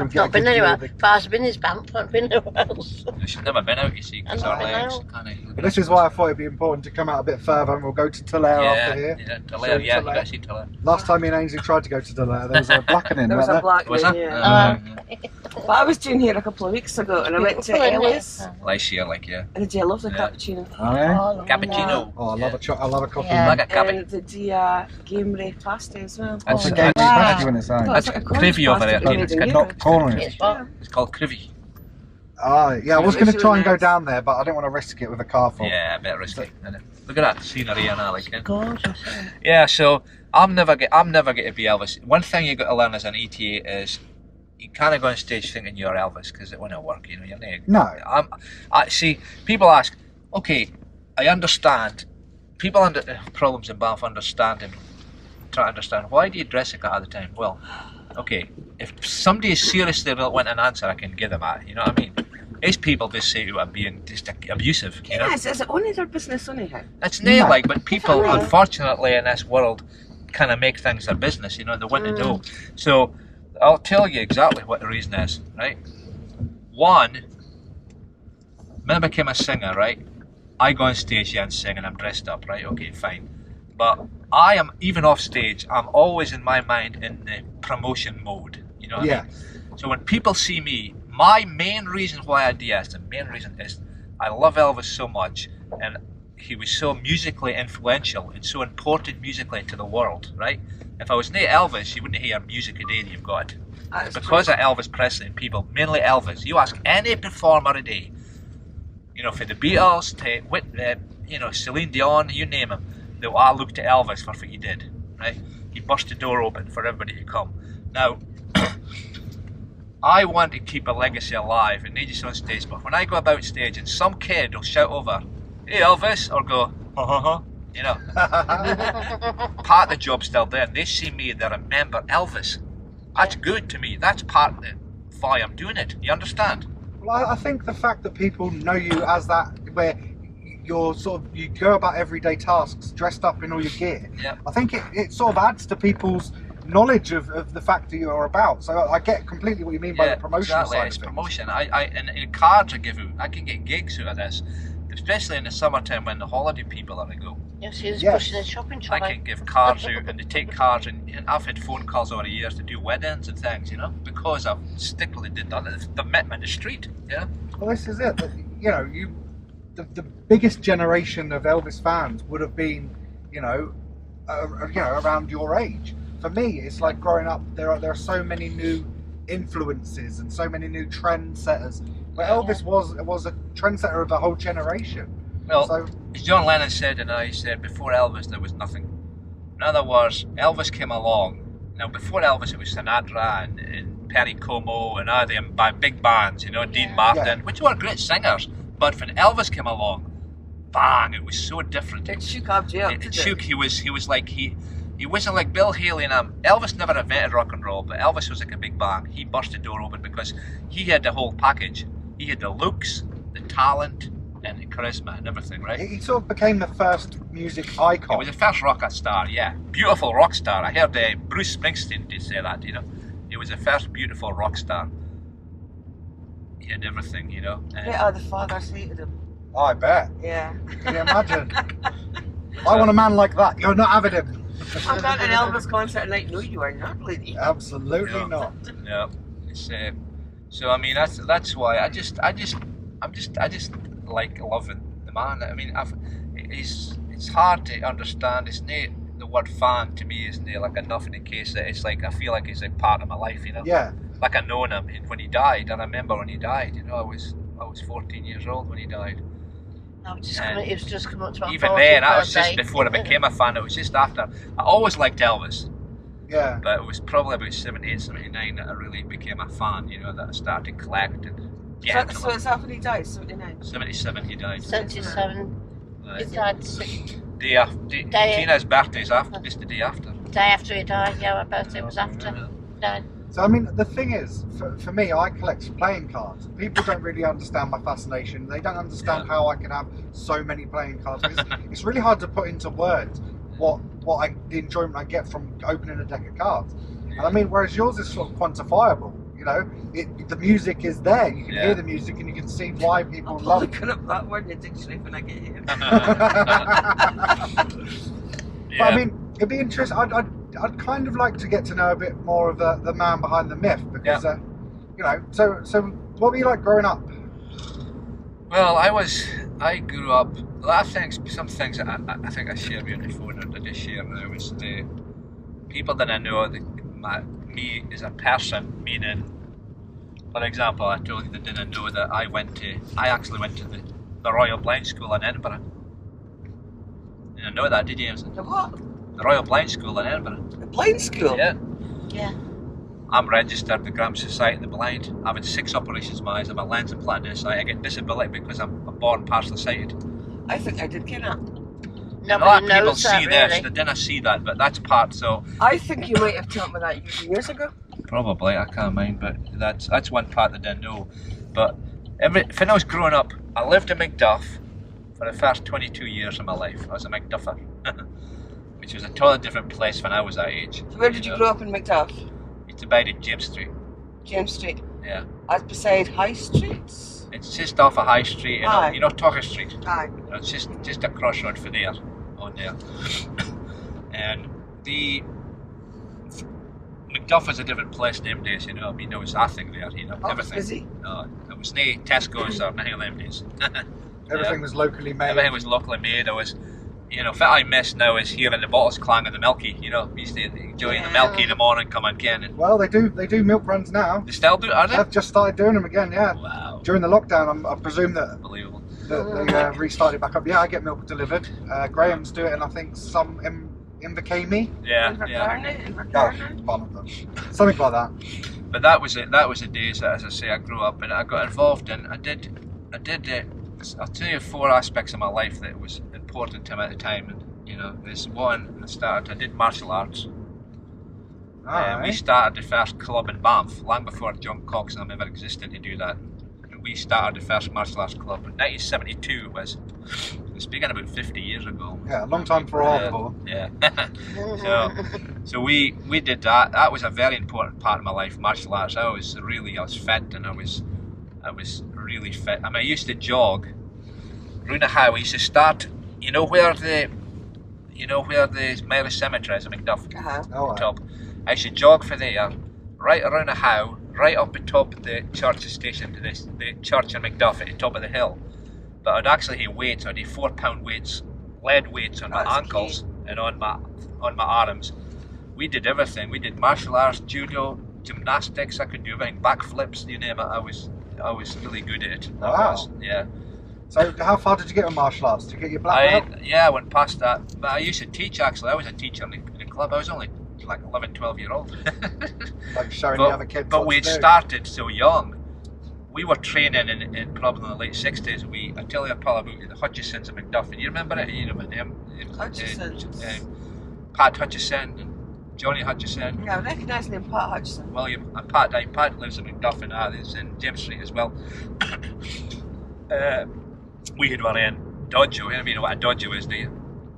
I've not been anywhere. Far as I've been is Banff, I've been nowhere else. She's never been out, you see, because I've our not been legs out. can't. But this is why I thought it'd be important to come out a bit further, and we'll go to Tulare after here. Yeah, Tulare, yeah, you got to see Tulare. Last time me and Ainsley tried to go to Tulare, there was a blackening. There was a black Was one, it? yeah. But I was doing here a couple of weeks ago and I went to Ellis. Last year, like, yeah. And did you love the Yeah. cappuccino? Oh, yeah? Oh, Cappuccino. Oh, I love I love a coffee. Yeah. Like a cabbage. And the game ray pasty as well. What's That's- a game wow. pasty when it's on? Well, it's That's like a cornish gravy over pasty, there, but Tina. made It's in got Europe. Not cornish. It's what? It's called Crivy. Yeah, I was going to It's try and go nice. down there, but I didn't want to risk it with a car full. Yeah, a bit risky. Isn't it? Look at that scenery and all, like it. Gorgeous. Yeah, so I'm never going to be Elvis. One thing you got to learn as an ETA is you can't go on stage thinking you're Elvis because it won't work. You know, you're not. No. I see. People ask, okay, I understand. People under problems in Banff understanding, try to understand why do you dress like that all the time? Well, okay, if somebody is seriously want an answer, I can give them that. You know what I mean? These people just say you are being just abusive. You know? Yes, is it only their business anyhow? It's not No. like, but people, Right. unfortunately, in this world, kind of make things their business. You know, they want to know. So, I'll tell you exactly what the reason is. Right? One, when I became a singer, right? I go on stage, yeah, and sing, and I'm dressed up, right? Okay, fine. But I am even off stage. I'm always in my mind in the promotion mode. You know what I mean? So when people see me, my main reason why I do this, the main reason is I love Elvis so much, and he was so musically influential and so important musically to the world, right? If I was not Elvis, you wouldn't hear music today that you've got. That's Because of Elvis Presley and people, mainly Elvis, you ask any performer today, you know, for the Beatles to, you know, Celine Dion, you name him, they'll all look to Elvis for what he did, right? He burst the door open for everybody to come. Now, I want to keep a legacy alive and not just on stage, but when I go about stage and some kid will shout over, hey Elvis, or go, ha ha ha, you know, part of the job's still there. They see me, they remember Elvis. That's good to me. That's part of the why I'm doing it. You understand? Well, I think the fact that people know you as that, where you're sort of, you go about everyday tasks dressed up in all your gear, Yeah. I think it sort of adds to people's knowledge of the fact that you're about. So I get completely what you mean by the promotional exactly. side It's of things. promotion. In cards I give out, I can get gigs out of this, especially in the summertime when the holiday people are to go. Yes, he's Yes. pushing the shopping I trolley. can give cards out, and they take cards, and I've had phone calls over the years to do weddings and things, you know, because I've stickily did that. They've met me in the street, yeah. Well, this is it. That, you know, the biggest generation of Elvis fans would have been, you know, around your age. For me, it's like growing up. There are so many new influences and so many new trendsetters. But Elvis was a trendsetter of a whole generation. Well, So as John Lennon said, and I said, before Elvis there was nothing. In other words, Elvis came along. Now, before Elvis, it was Sinatra and Perry Como and all them big bands, you know, Dean Martin, which were great singers. But when Elvis came along, bang! It was so different. It shook up Jay up, It didn't shook. He was like he wasn't like Bill Haley and Elvis never invented rock and roll, but Elvis was like a big bang. He burst the door open because he had the whole package. He had the looks, the talent, and the charisma and everything, right? he sort of became the first music He icon. was the first rock star, yeah. Beautiful rock star. I heard Bruce Springsteen did say that, you know. He was the first beautiful rock star. He had everything, you know. it? Yeah, the fathers hated him. I bet. Yeah. Can you imagine? I want a man like that. You're not having him. I'm going to an Elvis concert tonight. No, you are not, lady. Absolutely Yeah. not. Yeah. It's, so I mean that's why I just like loving the man. I mean it's hard to understand. It's not the word fan to me isn't like enough in the case that it's like I feel like he's a part of my life, you know. Yeah. Like I known him when he died. I remember when he died. You know, I was 14 years old when he died. It was just coming up to my Even 40th then, that was birthday. just before I became a fan. It was just after. I always liked Elvis, Yeah. but it was probably about 78, 79 that I really became a fan. You know, that I started collecting. Yeah, So is that when he died? 79. 77 he died. 77. He died the Day after. Tina's birthday's after. Just the day after. day after he died. Yeah, my birthday was after he died. So I mean, the thing is, for me, I collect playing cards. People don't really understand my fascination. They don't understand how I can have so many playing cards. It's really hard to put into words the enjoyment I get from opening a deck of cards. And I mean, whereas yours is sort of quantifiable. You know, the music is there. You can hear the music, and you can see why people I'm love it. looking up that word in the dictionary when I get here. But I mean, it'd be interesting. I'd kind of like to get to know a bit more of the man behind the myth, because you know. So what were you like growing up? Well, I grew up. Some things that I think I shared with you on the phone, or I just share now, was the people that I know, me as a person, meaning, for example, I told you they didn't know that I actually went to the Royal Blind School in Edinburgh. You didn't know that, did you? The what? The Royal Blind School in Edinburgh. The blind school? Yeah. Yeah. I'm registered with the Grand Society of the Blind. I've had 6 operations of my eyes. I'm a lens implant in this eye. I get disability because I'm born partially sighted. I think I did get that. A lot of people knows that, see this, really. they didn't see that, but that's part, so... I think you might have told me that years ago. Probably, I can't mind, but that's one part they didn't know. But when I was growing up, I lived in Macduff for the first 22 years of my life. I was a Macduffer, which was a totally different place when I was that age. So where did you grow up in Macduff? It's about in James Street. James Street. Yeah. That's beside High Streets? It's just off of High Street, you know Tucker Street. Aye. It's just a crossroad for there, on there. And the Macduff is a different place nowadays, you know. I mean, there was nothing there, you know. Oh, everything. busy. No, there was no Tesco's or nothing of them days. Everything was locally made. Everything was locally made. There was, you know, what I miss now is hearing the bottles clang of the Milky. You know, we used to enjoy the Milky in the morning, come again. And Well, they do milk runs now. they still do, are they? They've just started doing them again. Yeah. Wow, During the lockdown, I presume that unbelievable. they restarted back up. Yeah, I get milk delivered. Graham's doing it, and I think some Invercamey. Yeah. Invercarnate. One of them. Something like that. But that was it. That was the days that, as I say, I grew up and I got involved in. I did. I'll tell you 4 aspects of my life that was important to me at the time. And you know, there's one. I did martial arts. We started the first club in Banff, long before John Cox and them ever existed to do that. We started the first martial arts club in 1972. Speaking about 50 years ago. Yeah, a long time for all. Yeah. so we did that. That was a very important part of my life, martial arts. I was fit, and I was really fit. I mean, I used to jog around the highway. I used to start, you know where the Mary Cemetery is in Macduff, Oh, top. I used to jog for there, right around the how, right up the top of the church station to the church in Macduff at the top of the hill. But I'd actually have weights. I'd have 4-pound weights, lead weights on my ankles and on my arms. We did everything. We did martial arts, judo, gymnastics. I could do everything, backflips, you name it. I was really good at it. I was, yeah. So how far did you get with martial arts? Did you get your black belt? I went past that. But I used to teach, actually. I was a teacher in the club. I was only like 11, 12 year old. Like showing the other kids. But we'd started so young. We were training in probably in the late 60s. I tell you probably about the Hutchisons of Macduff. And you remember it? You know my name. Hutchisons. Pat Hutchison and Johnny Hutchison. Yeah, I recognise the name Pat Hutchison. William and Pat lives in Macduff and is in James Street as well. We had one in dojo. You know what a dojo is, do you?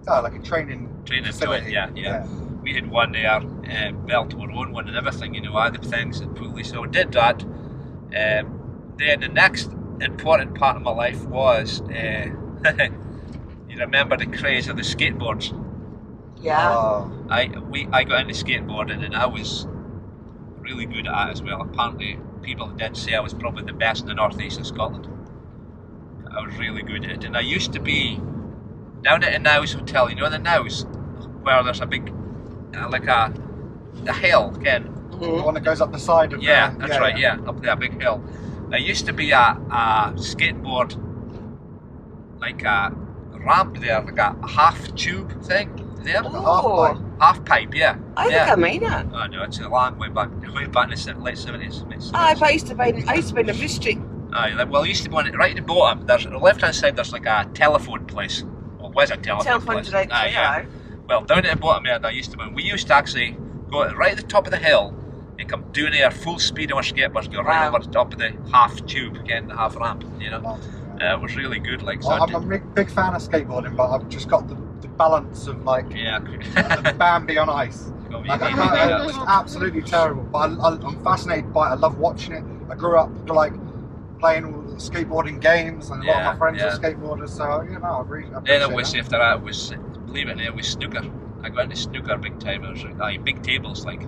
Oh, like a training facility. Yeah. We had one there, built our own one and everything, you know, other things and fully. So we did that. Then the next important part of my life was, you remember the craze of the skateboards? Yeah. Oh. I got into skateboarding and I was really good at that as well. Apparently, people did say I was probably the best in the northeast of Scotland. I was really good at it, and I used to be down at the Nows Hotel. You know the Nows, where there's a big, the hill, again. The one that goes up the side of that's right. Yeah, up there, big hill. There used to be a skateboard, like a ramp there, like a half tube thing there. Oh. Half pipe. Half pipe, yeah. I think I made it. Oh no, it's a long way back in the late 70s. I used to be in the Street. Well, it used to be right at the bottom. There's on the left hand side. There's like a telephone place. Well, where's a telephone place? Directory, yeah. Well, down at the bottom there used to be. We used to actually go right at the top of the hill and come down there full speed on our skateboards, go right over the top of the half tube, again, the half ramp. You know, it was really good. I'm a big fan of skateboarding, but I've just got the balance of the Bambi on ice. Go, Like, I can't, it's absolutely terrible. But I'm fascinated by it. I love watching it. I grew up like playing all the skateboarding games, and a lot of my friends are skateboarders. So you know, I really appreciate then it was that. after that was, believe it or not, it was snooker. I got into snooker big time. It was big tables like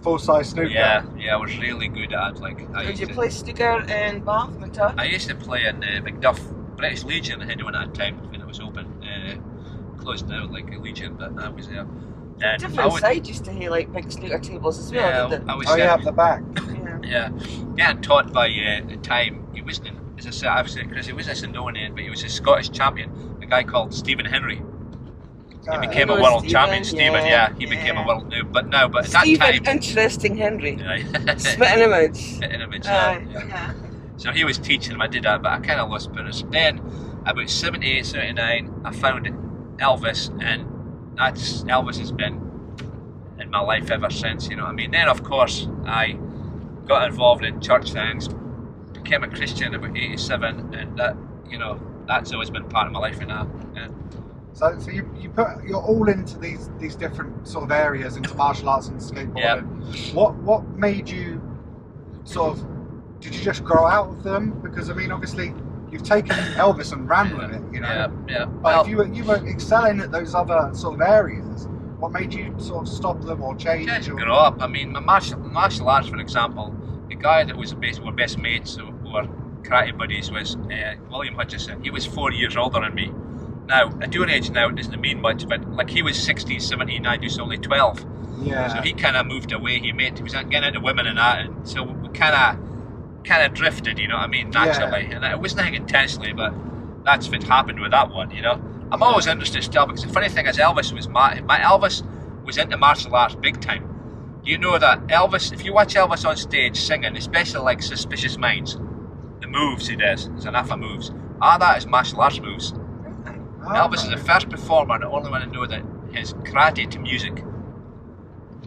full-size snooker. Yeah, I was really good at it. Like, Did you play snooker in Banff, Macduff? I used to play in Macduff, British Legion. I had one at a time when it was open. Closed now, like a Legion, but that was there. And Different side used to have like big snooker tables as well, Yeah, didn't I was up the back. it? Yeah, getting taught by the time. He wasn't, as I said, obviously, because he wasn't a known name, but he was a Scottish champion. A guy called Stephen Henry. He became a world champion. Stephen, he became a world noob. But at that Stephen, time, interesting Henry. Spitting image. Spitting image. Yeah. So he was teaching him. I did that, but I kind of lost interest. Then, about 78, 79, I found Elvis, and Elvis has been in my life ever since. You know what I mean? Then, of course, I got involved in church things, became a Christian about 87, and that, you know, that's always been part of my life now. Yeah. So you're all into these different sort of areas, into martial arts and skateboarding. Yeah. What made you sort of? Did you just grow out of them? Because I mean, obviously, you've taken Elvis and ran with it, you know. Yeah. But if you were excelling at those other sort of areas, what made you sort of stop them or change? Just grow up. I mean, my martial arts, for example, the guy that was were best mates who were karate buddies was William Hutchison. He was 4 years older than me. Now, at your age now, it doesn't mean much, but like he was 16, 17, I was only 12. Yeah. So he kind of moved away. He was getting into women and that, and so we kind of drifted, you know what I mean, naturally. And it wasn't intentionally, but that's what happened with that one, you know. I'm always interested still, because the funny thing is Elvis was my Elvis was into martial arts big time. You know that Elvis, if you watch Elvis on stage singing, especially like Suspicious Minds, the moves he does, there's enough of moves. That is martial arts moves. Elvis is the first performer and the only one to know that his karate to music.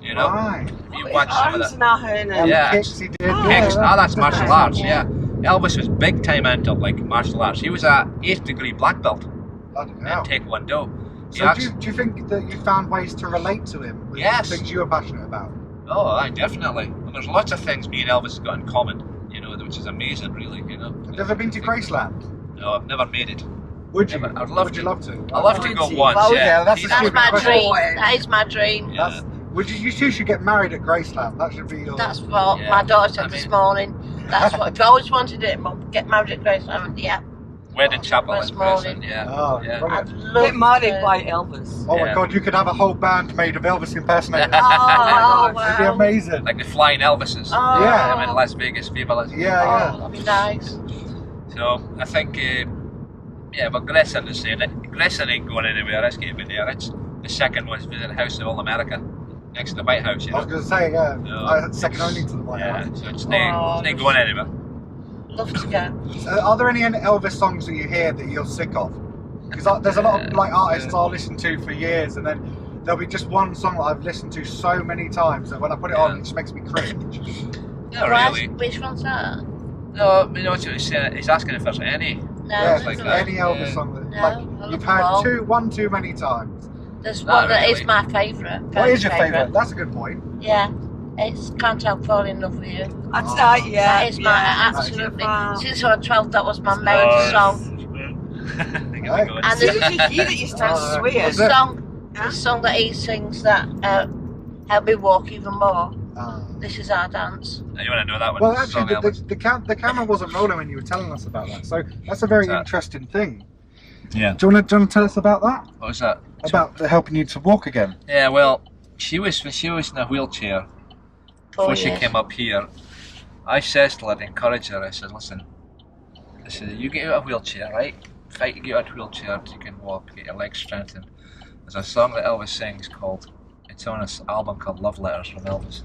You know? Right. If you watch some of that. Yeah. Kicks he did. Kicks, that's martial arts, yeah. Elvis was big time into like martial arts. He was a 8th degree black belt in Taekwondo. So do you think that you found ways to relate to him with things you were passionate about? Oh, definitely. And there's lots of things me and Elvis have got in common, you know, which is amazing, really, you know. Have you ever been to Graceland? No, I've never made it. Would you? I'd love Would to. you love to? I'd love to go once. Oh yeah, that's my dream. That is my dream. Yeah. You two should get married at Graceland. That should be your. That's what my daughter said this morning. That's what I've always wanted it, Mum. Get married at Graceland. Yeah. Wedding chapel this in morning. Graceland. Yeah. Oh, yeah. I'd love Get married by Elvis. Oh my God, you could have a whole band made of Elvis impersonators. Oh, It'd be amazing. Like the Flying Elvises. Oh. Yeah. I'm in Las Vegas, Viva Las Vegas. Yeah. That'd be nice. So I think, but Graceland is saying that Graceland ain't going anywhere. It's getting there. It's the second was visiting the House of All America, next to the White House. You know? I was going to say, No. second only to the White House. So it's not going anywhere. Love to go. Are there any Elvis songs that you hear that you're sick of? Because there's a lot of like artists I'll listen to for years, and then there'll be just one song that I've listened to so many times that when I put it on, it just makes me cringe. Not really. Which one's that? No, you know what he's saying? He's asking if there's any. No, Yeah, like any Elvis song that No, you've I love them had one too many times. There's Not one that is really. my favourite. What is your favourite? That's a good point. Yeah. It's Can't Help Falling in Love with You. That's that, yeah. That is my absolutely. Since I was 12, that was my main Oh. song. Right. And As soon as you hear it, you start swearing. The song that he sings that help me walk even more. This is our dance. Now, you want to know that one? Well, actually, Song Elvis. the camera wasn't rolling when you were telling us about that, so that's a very What's that? interesting thing. Yeah. Do you want to tell us about that? What was that? About helping you to walk again? Yeah, well, she was in a wheelchair before she came up here. I says to her, to encourage her, I said, listen, you get out of a wheelchair, right? Fight to get out of a wheelchair so you can walk, get your legs strengthened. There's a song that Elvis sings called, it's on this album called Love Letters from Elvis.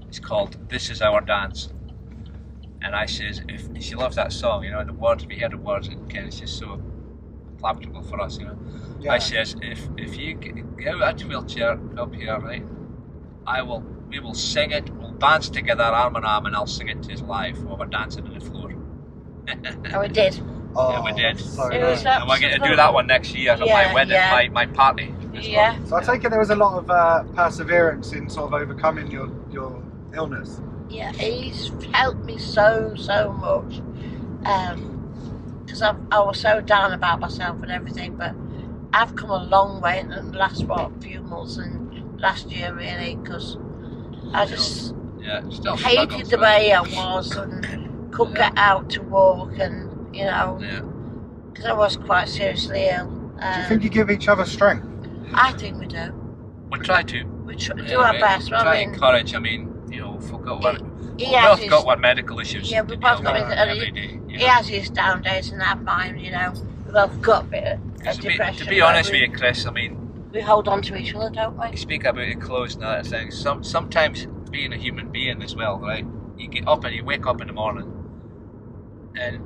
It's called This Is Our Dance. And I says, if she loves that song, you know, the words, we hear the words, and it's just so applicable for us, you know. Yeah. I says, if you get out of the wheelchair up here, right, we will sing it, we'll dance together arm in arm, and I'll sing it to us live while we're dancing on the floor. And we did. Oh, Yeah, we did. So It was nice. And we're going to do that one next year at my wedding, yeah. my party. Yeah. as Yeah. well. So I take it there was a lot of perseverance in sort of overcoming your illness. Yeah, he's helped me so much. Because I was so down about myself and everything, but I've come a long way in the last few months and last year really, because I just still hated struggles, the right? way I was and couldn't get out to walk, and you know, because I was quite seriously ill. Do you think you give each other strength? I think we do. We try to. We do our best. Try I and mean, encourage. I mean, you know, we've he has both his, got what medical issues. yeah, to we deal both got with it. every day. He has his down days and I have mine. You know, we both got a bit of depression. To be honest with you, Chris, I mean, we hold on to each other, don't we? you speak about your clothes and that thing. Sometimes being a human being as well, right? You get up and you wake up in the morning, and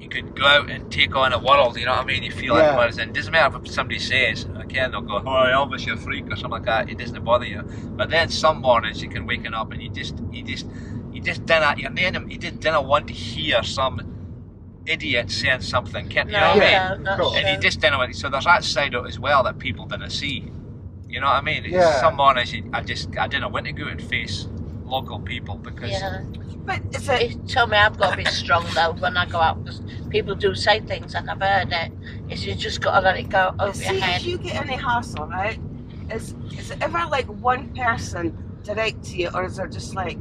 you could go out and take on a world. You know what I mean? You feel like it doesn't matter if somebody says, okay, they'll go, "Oh, Elvis, you're a freak" or something like that. It doesn't bother you. But then some mornings you can waken up and you just didn't. Your name, you just didn't want to hear some idiot saying something. You know what I mean? And you just didn't want. So there's that side of it as well that people didn't see. You know what I mean? Some mornings I didn't want to go and face local people because. Yeah. But is He it? told me I've got to be strong though when I go out, because people do say things like I've heard it. It's you just got to let it go over See, your head. if you get any hassle, right? Is it ever like one person direct to you, or is there just like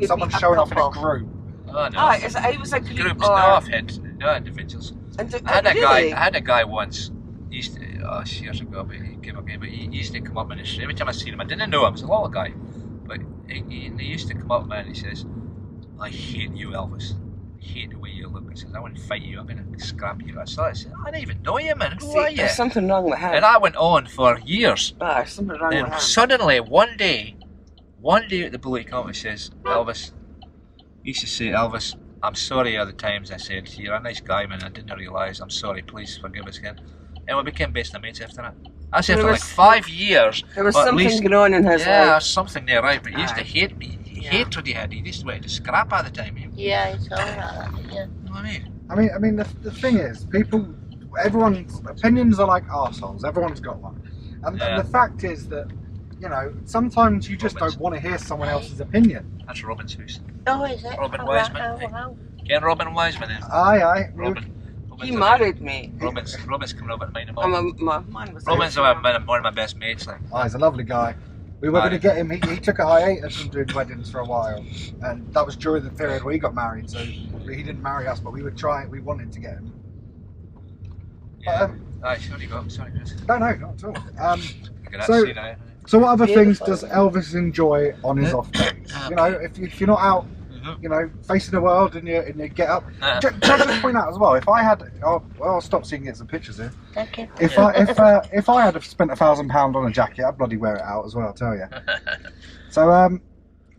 Someone showing off in a group. Oh no. Oh, is it was a group Groups, or? no, I've had no individuals. I had a guy once. He used to, years ago, but he came up here. But he used to come up and every time I seen him, I didn't know him. He was a little guy, but he used to come up to me and he says, "I hate you, Elvis. I hate the way you look." He says, "I want to fight you. I'm going to scrap you." I said, "I don't even know you, man. Who are you?" There's something wrong with him. And that went on for years. There's something wrong with And him. suddenly, one day at the blue, he comes and says, "Elvis," he used to say, "Elvis, I'm sorry all the times I said, you're a nice guy, man. I didn't realise. I'm sorry. Please forgive us again." And we became best of mates after that. I said for like 5 years. There was but at something least, going on in his yeah, life. there's something there, right? But he used to hate me. Hatred he had. He just wanted to scrap all the time. Yeah, he told me about that. Yeah. You know what I mean? I mean, the thing is, everyone's opinions are like arseholes. Everyone's got one, and the fact is that, you know, sometimes you just don't want to hear someone else's opinion. That's Robin's house. Oh, is it? Robin oh, Wiseman. Wow, wow. Ken Robin Wiseman then. Aye. Robin's He married me. Robin's coming over to mine. Mine was. Robin's one of my best mates. Like. Oh, he's a lovely guy. We were going to get him. He took a hiatus from doing weddings for a while, and that was during the period where he got married. So he didn't marry us, but we would try. We wanted to get him. Yeah. Sorry, Chris. No, not at all. Look at that So- scene, eh? So what other things does Elvis enjoy on his off days? You know, if you're not out, you know, facing the world and you get up. Can I just point out as well? If I had, I'll stop so you can get some pictures here. Thank you. If I had spent £1,000 on a jacket, I'd bloody wear it out as well. I'll tell you. So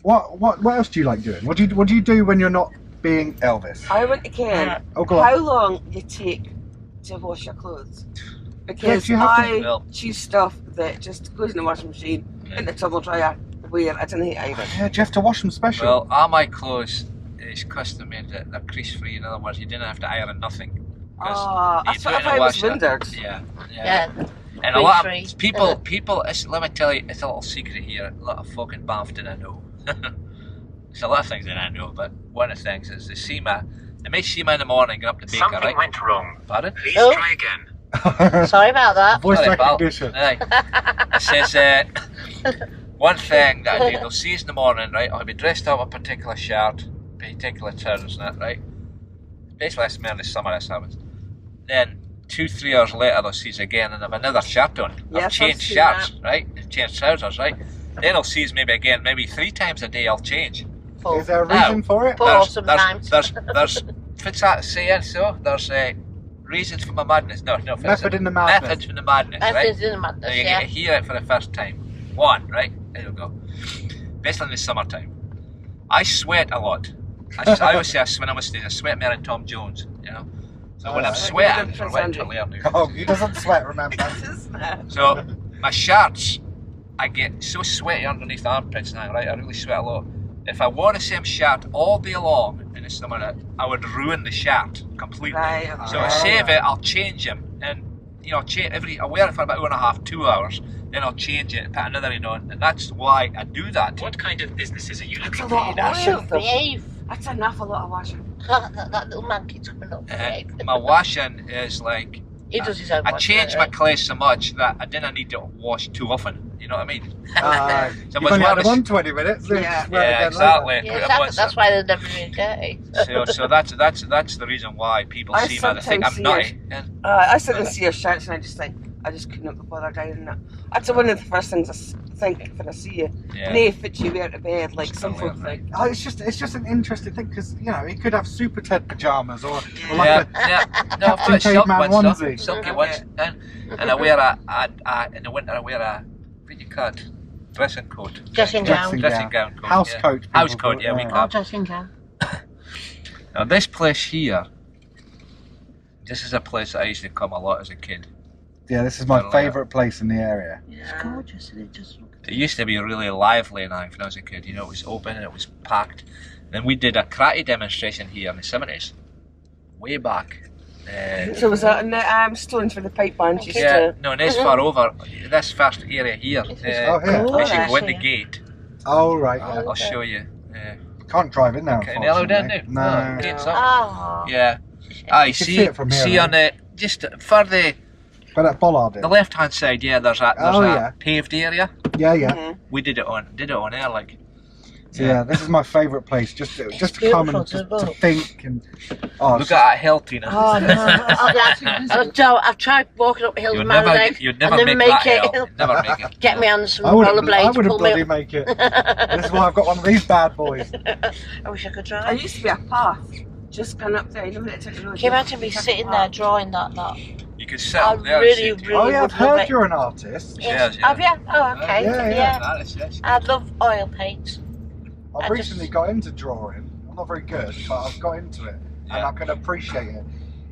what else do you like doing? What do you do when you're not being Elvis? I want to Ken. Oh, go on. How long you take to wash your clothes? Because you have to- Well- choose stuff that just goes in the washing machine, in the tumble dryer, where I didn't hate either. Yeah, do you have to wash them special? Well, all my clothes is custom made. They're crease free. In other words, you didn't have to iron nothing. That's what if I was wondered. Yeah. And Crease a lot free. of people. Let me tell you, it's a little secret here. A lot of fucking Banff didn't know. There's a lot of things that I know, but one of the things is they may see me in the morning, go up to the baker, Something right? went wrong. Pardon? Please Oh. try again. Sorry about that. Voice Sorry, pal. recognition. Aye. It says one thing that I do, they'll see us in the morning, right? I'll be dressed up a particular shirt, particular trousers and that, right? Basically, that's in the summer, this happens. Then 2-3 hours later, they'll see us again and have another shirt on. Yes, I've changed I've seen shirts, right? I've changed trousers, right? Then I'll see us maybe again, maybe 3 times a day I'll change. Is there a reason Now, for it? Four sometimes. There's fits that saying so? There's reasons for my madness. No, Method in the madness. Methods for the madness, That right? is in the madness, Now you yeah. get to hear it for the first time. One, right? There you go. Basically in the summertime. I sweat a lot. I always say when I'm I sweat more than Tom Jones, you know? So when I'm sweating, I'm wet to layer. Oh, he doesn't sweat, remember. So my shirts, I get so sweaty underneath the armpits now, right? I really sweat a lot. If I wore the same shirt all day long in the summer, I would ruin the shirt completely. Right, So okay. to save it, I'll change them. And you know, I'll wear it for about 1.5, 2 hours, then I'll change it, put another in on, and that's why I do that. What kind of businesses are you That's a looking lot of for? washing. Oh, behave. That's an awful lot of washing. That little man keeps coming up. Behave. My washing is like, He does his own I washing, change my right? clothes so much that I didn't need to wash too often. You know what I mean? So You've only had much- them on 20 minutes. so Yeah. it's wear it Yeah, again exactly. later. Yeah, Put it exactly. once That's up. why they're never really dirty. So that's the reason why people I see me. They think I'm sometimes see nutty. Yeah. I sit and see your shirts and I just think, I just couldn't be bothered ironing it. That's one of the first things I think when I see you. Yeah. Nay, fit you wear to bed, like Just some don't wear folks it, think. Oh, it's just an interesting thing because you know he could have Super Ted pajamas or Yeah, like yeah. No, I've Captain got silk Caveman ones, though. onesie. Silky Okay. ones, and I wear in the winter I wear a what do you call it? Dressing coat. Dressing gown. Dressing gown coat. House yeah. coat. House people coat. call it, Yeah, we Oh, call it. dressing gown. Now this place here, this is a place that I used to come a lot as a kid. Yeah, this is my Yeah. favourite place in the area. It's gorgeous, and it just looks. It used to be really lively when I was a kid. You know, it was open and it was packed. Then we did a karate demonstration here in the 70s, way back. So was that in the Stones for the pipe band? Used Yeah, to, no, this far over, this first area here. This is Oh, here. As you go in the yeah. gate, Oh right. I'll Yeah. show you. Can't drive in now. Can you allow down unfortunately. now? No. Gates up. Oh. Yeah. You Aye, can see, see it from here, see on the just for the But at Bollard. left hand side, yeah, there's a Oh, yeah. paved area. Yeah, yeah. Mhm. We did it on there, like. So, yeah, this is my favourite place. Just to come and beautiful to to think and oh, Look at that hill, Tina. Oh no! I've tried walking up hills You'd with my never, leg. you'd I never didn't make that make hill. it. You'd never make it. Get me on some I wouldn't rollerblades, bloody pull me bloody up. make it. This is why I've got one of these bad boys. I wish I could There drive. used to be a path just going up there. You know, it took the road. Can you imagine me sitting there drawing that? You could sit I up there. really, and see- really Oh yeah, I've would love heard it. you're an artist. Yes. Yeah. Have you? Oh, okay. Yeah, yeah. Yeah. That is, yes. I love oil paints. I've I recently just- got into drawing. I'm not very good, but I've got into it, and Yeah. I can appreciate it.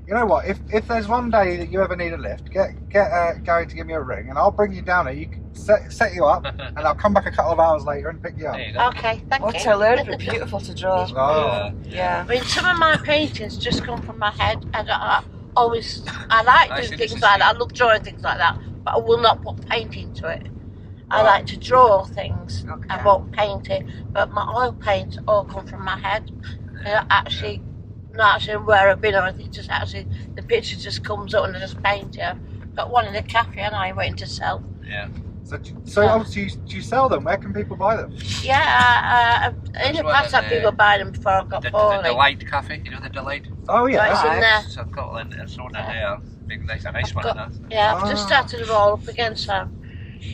You know what? If there's one day that you ever need a lift, get Gary to give me a ring, and I'll bring you down there. You can set you up, and I'll come back a couple of hours later and pick you up. There you go. Okay, thank What's you. hilarious, beautiful to draw. Oh, Yeah. I mean, some of my paintings just come from my head. I like I doing see, things this is like that. I it. love drawing things like that, but I will not put painting to it. I Right. like to draw things. Okay. I won't paint it, but my oil paints all come from my head. They're actually not actually where I've been or anything. Just actually the picture just comes up and I just paint it. I've got one in the cafe and I'm waiting to sell. Yeah. so obviously do you sell them? Where can people buy them? Yeah, in There's the one past in I've people buy them before I got The poorly. Delight Cafe, you know the Delight? Oh Right, yeah. it's in there. So I've got one, it's one in there. Big, nice, a nice I've one got- in there. Yeah, I've just Ah. started them all up again, so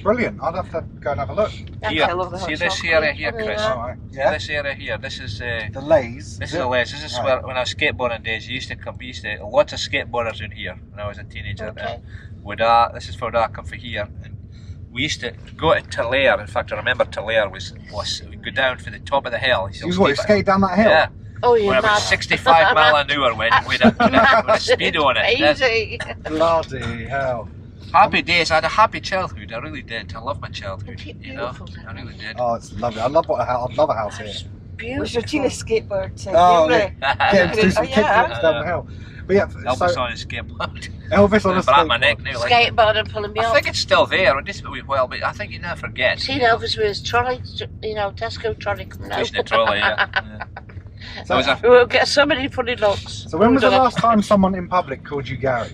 Brilliant. I'd have to go and have a look. Okay, Here, I love the see hot this chocolate. area here, Chris? Yeah. All right. See Yeah. this area here. This is The Lays. this is the list. This is Right. where when I was skateboarding days, you used to come. We used to lots of skateboarders in here when I was a teenager. Okay. Would this is where I come from here, and we used to go to Tulare. In fact, I remember Tulare was we go down for the top of the hill. You what? You skate down that hill? Yeah, oh, you're when I mad. was 65 mile an hour with a speed on it. Yeah. Easy. Bloody hell. Happy days. I had a happy childhood. I really did. I love my childhood. Isn't it You know, beautiful, I really did. Oh, it's lovely. I love I'd love a house here. Was your Tina skateboard? Oh, yeah. Get him to do some Oh, yeah. kickflips down the hill. But yeah, Elvis so on his skateboard. Elvis on a Broke my neck skateboard. now. Like, Skateboard and pulling me I up. think it's still there. Just a wee while, but I think you never forget. Seen Elvis with his trolley, Tesco trolley coming out. Pushing the trolley, yeah. Yeah. So, There was a- We will get so many funny looks. so when was the last time someone in public called you Gary?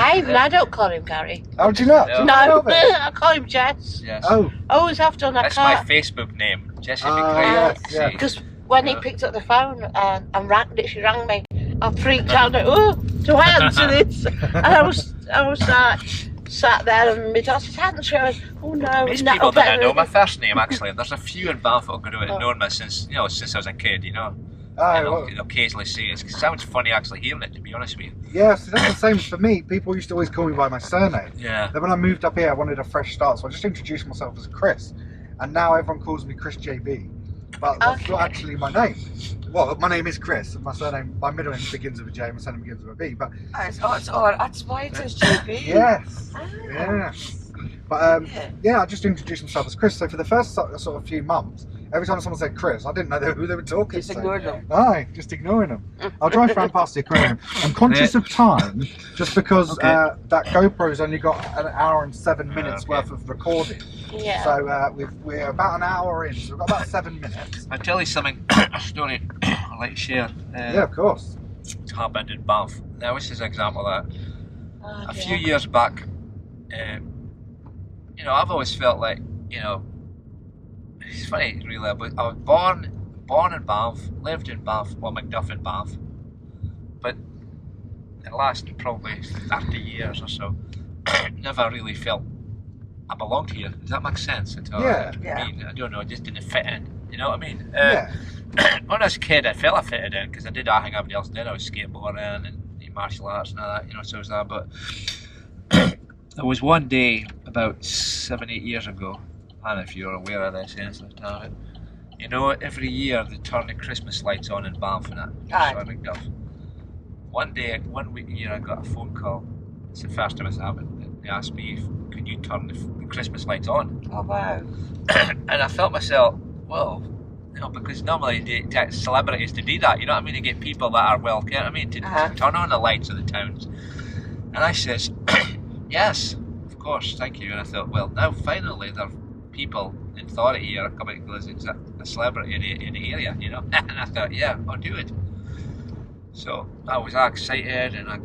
I don't call him Gary. Oh, do you not? Do you No, not know Elvis? I call him Jess. Yes. Oh, I always have to on that That's my car. Facebook name, Jesse Ah, McRae. yes, yeah. Because when he picked up the phone and literally rang me, I freaked out. Like, oh, do I answer this? And I was sat there and my daughter said, answer. I went, oh no. These no, people better didn't know than my this. first name actually. There's a few in Banff who have known me since I was a kid, you know. oh, And well, they'll occasionally say it. It sounds funny actually hearing it, to be honest with you. yeah. So that's the same for me. People used to always call me by my surname. Yeah. Then when I moved up here, I wanted a fresh start, so I just introduced myself as Chris, and now everyone calls me Chris JB. But that's not actually my name. Well, my name is Chris, and my middle name begins with a J, my surname begins with a B. But It's odd. That's why it is JB. yes, Ah. yes. But Yeah. yeah, I just introduced myself as Chris. So for the first sort of few months, every time someone said Chris, I didn't know who they were talking Just to. ignored them. Aye, just ignoring them. I'll drive round past the aquarium. I'm conscious of time, just because that GoPro's only got an hour and 7 minutes worth of recording. Yeah. So we're about an hour in, so we've got about 7 minutes. I'll tell you something, a story I'd like to share. Yeah, of course. It's happened in Banff. Now, this is an example of that. A few dear. years back, you know, I've always felt like, you know, it's funny really, but I was born in Banff, lived in Banff, well, Macduff in Banff, but the last probably 30 years or so, never really felt I belonged here. Does that make sense at all? Yeah. Yeah. I mean, I don't know, I just didn't fit in. You know what I mean? Yeah. When I was a kid, I felt I fitted in because I did everything everybody else did. I was skateboarding and martial arts and all that, you know, so was that. But there was one day about 7-8 years ago, I don't know if you're aware of this, it. You know, every year they turn the Christmas lights on in Banff and that. Aye. So I think one year I got a phone call. It's the first time it's happened. They asked me, could you turn the Christmas lights on? Oh wow. And I felt myself, well, you know, because normally they get celebrities to do that, you know what I mean? They get people that are well, you know what I mean, to turn on the lights of the towns. And I says, yes, of course, thank you. And I thought, well, now finally there are people in authority here are coming because it's a celebrity in the area, you know. And I thought, yeah, I'll do it. So I was excited, and I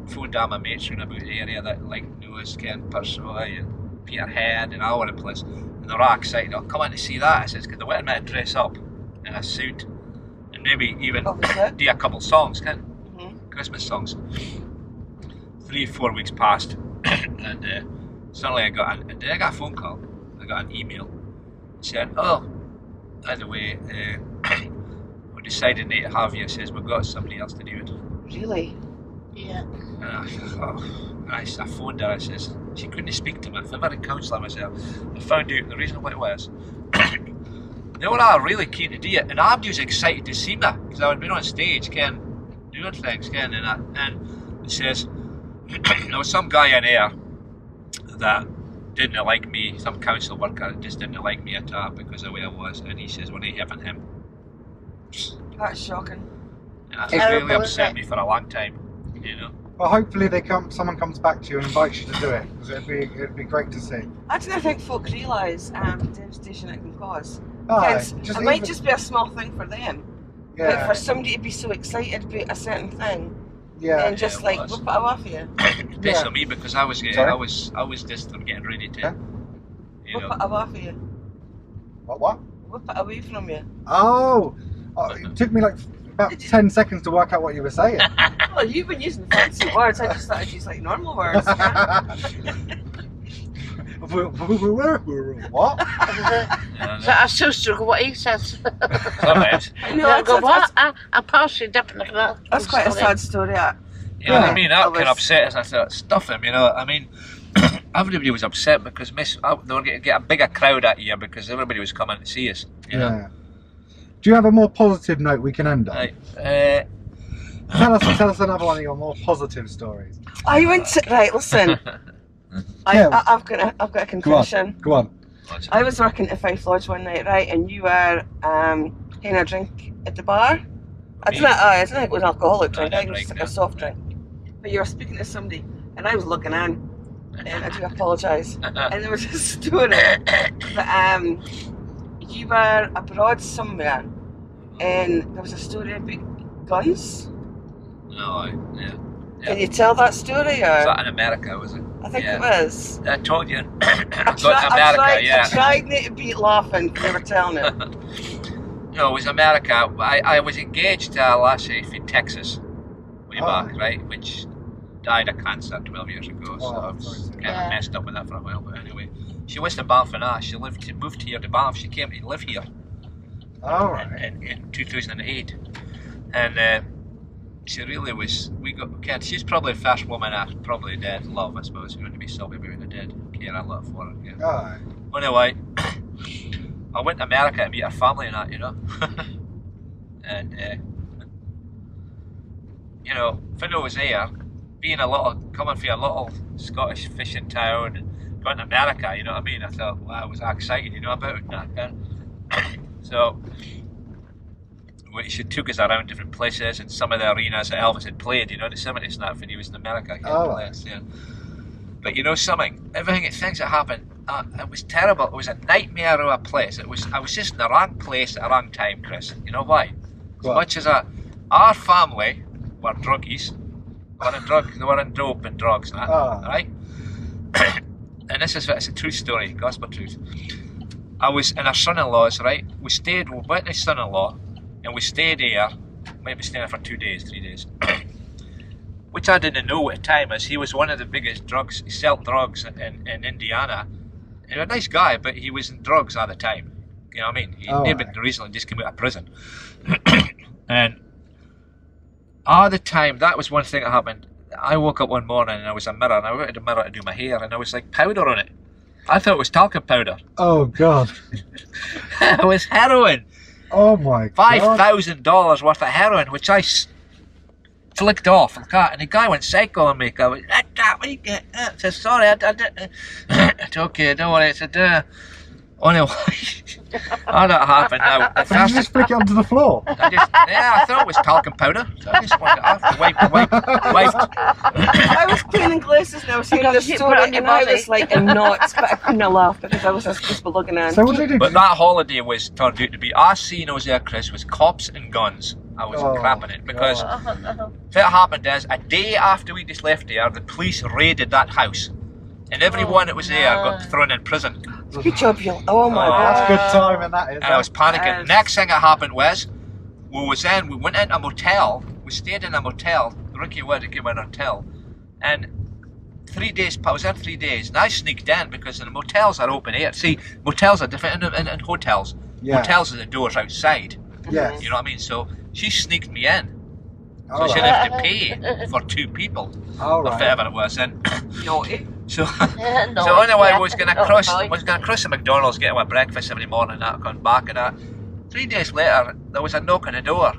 phoned down my mates around about the area that like knew us, Ken Pursoy and Peterhead and all over the place. And they're all excited. I'll come in to see that. I says, because they wanted me to dress up in a suit and maybe even do a couple songs, Christmas songs. 3-4 weeks passed, and suddenly I got a phone call. I got an email. It said, oh, by the way, we decided not to have you. It says, we've got somebody else to do it. Really? Yeah. And I phoned her. I says, she couldn't speak to me. I'm a very counsellor myself. I found out the reason what it was. They were all really keen to do it, and I'm just excited to see me because I had been on stage, doing things, and it says there was some guy in there that didn't like me, some council worker just didn't like me at all because of the way I was, and he says, we're not having him. That's shocking. And that really upset me for a long time, you know. Well, hopefully someone comes back to you and invites you to do it, because it'd be great to see. I don't think folk realise the devastation it can cause. Aye, It might just be a small thing for them, yeah, but for somebody to be so excited about a certain thing, yeah, and just like whip it away for you. Based on me, because I was just getting ready to, you Whip know. it away for you. What? Whip it away from you. Oh, it took me like about 10 seconds to work out what you were saying. Well, you've been using fancy words. I just thought I'd use like normal words. What? So I still struggle what he says. Sometimes. No, I go, what? I'm partially definitely that. That's quite a sad story. You know what I mean? That was- kind of upset us. I thought, stuff him, you know. I mean, everybody was upset because they were going to get a bigger crowd that year because everybody was coming to see us. You know? Yeah. Do you have a more positive note we can end on? Right. Tell us another one of your more positive stories. I went to, right, listen. I've got a confession. Go on. I was working at Fife Lodge one night, right, and you were having a drink at the bar. I don't think it was an alcoholic drink. I think it was just like a soft drink. But you were speaking to somebody, and I was looking on, and I do apologise. And there was a story that you were abroad somewhere, and there was a story about guns. No, yeah. Can you tell that story? Was Or? that in America, was it? I think it was. I told you. I tried not to be laughing because you were telling it. No, it was America. I was engaged to a lassie from Texas way back, right, which died of cancer 12 years ago, so I was kind of messed up with that for a while, but anyway. She was in Banff and she moved here to Banff. She came to live here in 2008. And she really was, she's probably the first woman I probably did love, I suppose. Going to be sorry about I did care a lot for her. Yeah. Well, anyway, I went to America to meet her family and that, you know. And, you know, when I was there, coming from a little Scottish fishing town, and going to America, you know what I mean? I thought, wow, I was excited, you know, about it. So she took us around different places and some of the arenas that Elvis had played, you know, in the 70s and that when he was in America. But you know something, things that happened, it was terrible. It was a nightmare of a place. I was just in the wrong place at the wrong time, Chris. You know why? As much as our family were druggies, they were in dope and drugs and that, right? And it's a true story, gospel truth. I was in our son-in-law's, right? We went to his son-in-law, and we stayed there, maybe staying there for 2 days, 3 days. Which I didn't know at the time, as he was one of the biggest he sold drugs in Indiana. He was a nice guy, but he was in drugs at the time. You know what I mean? He'd been recently just came out of prison. And all the time, that was one thing that happened. I woke up one morning and there was a mirror, and I went to the mirror to do my hair, and there was like powder on it. I thought it was talcum powder. Oh God! It was heroin. Oh my God! $5,000 worth of heroin, which I flicked off like that, and the guy went psycho on me. I went, what do you get? I said, sorry, I didn't. It's okay, don't worry. I said, anyway, how that happened now. Did you just flick it onto the floor? I thought it was talcum powder, so I just wiped it off, wiped. I was cleaning glasses and I was hearing this story and I was like in knots, but I couldn't laugh because I was just looking at. So what did they do? But that holiday turned out to be, our scene was there, Chris, was cops and guns. I was crapping it because what happened is a day after we just left there, the police raided that house. And everyone that was there got thrown in prison. Good job, you. Oh my God. That's good timing, that is. And I was panicking. Next thing that happened was, we went in a motel. We stayed in a motel. Ricky wanted to give me a hotel. And 3 days, I was there 3 days. And I sneaked in because the motels are open air. See, motels are different in hotels. Yeah. Motels are the doors outside. Yes. You know what I mean? So she sneaked me in. So she didn't have to pay for 2 people. Or whatever it was. And naughty. So anyway, I was gonna cross the McDonald's, getting my breakfast every morning, and that, going back and that. 3 days later, there was a knock on the door,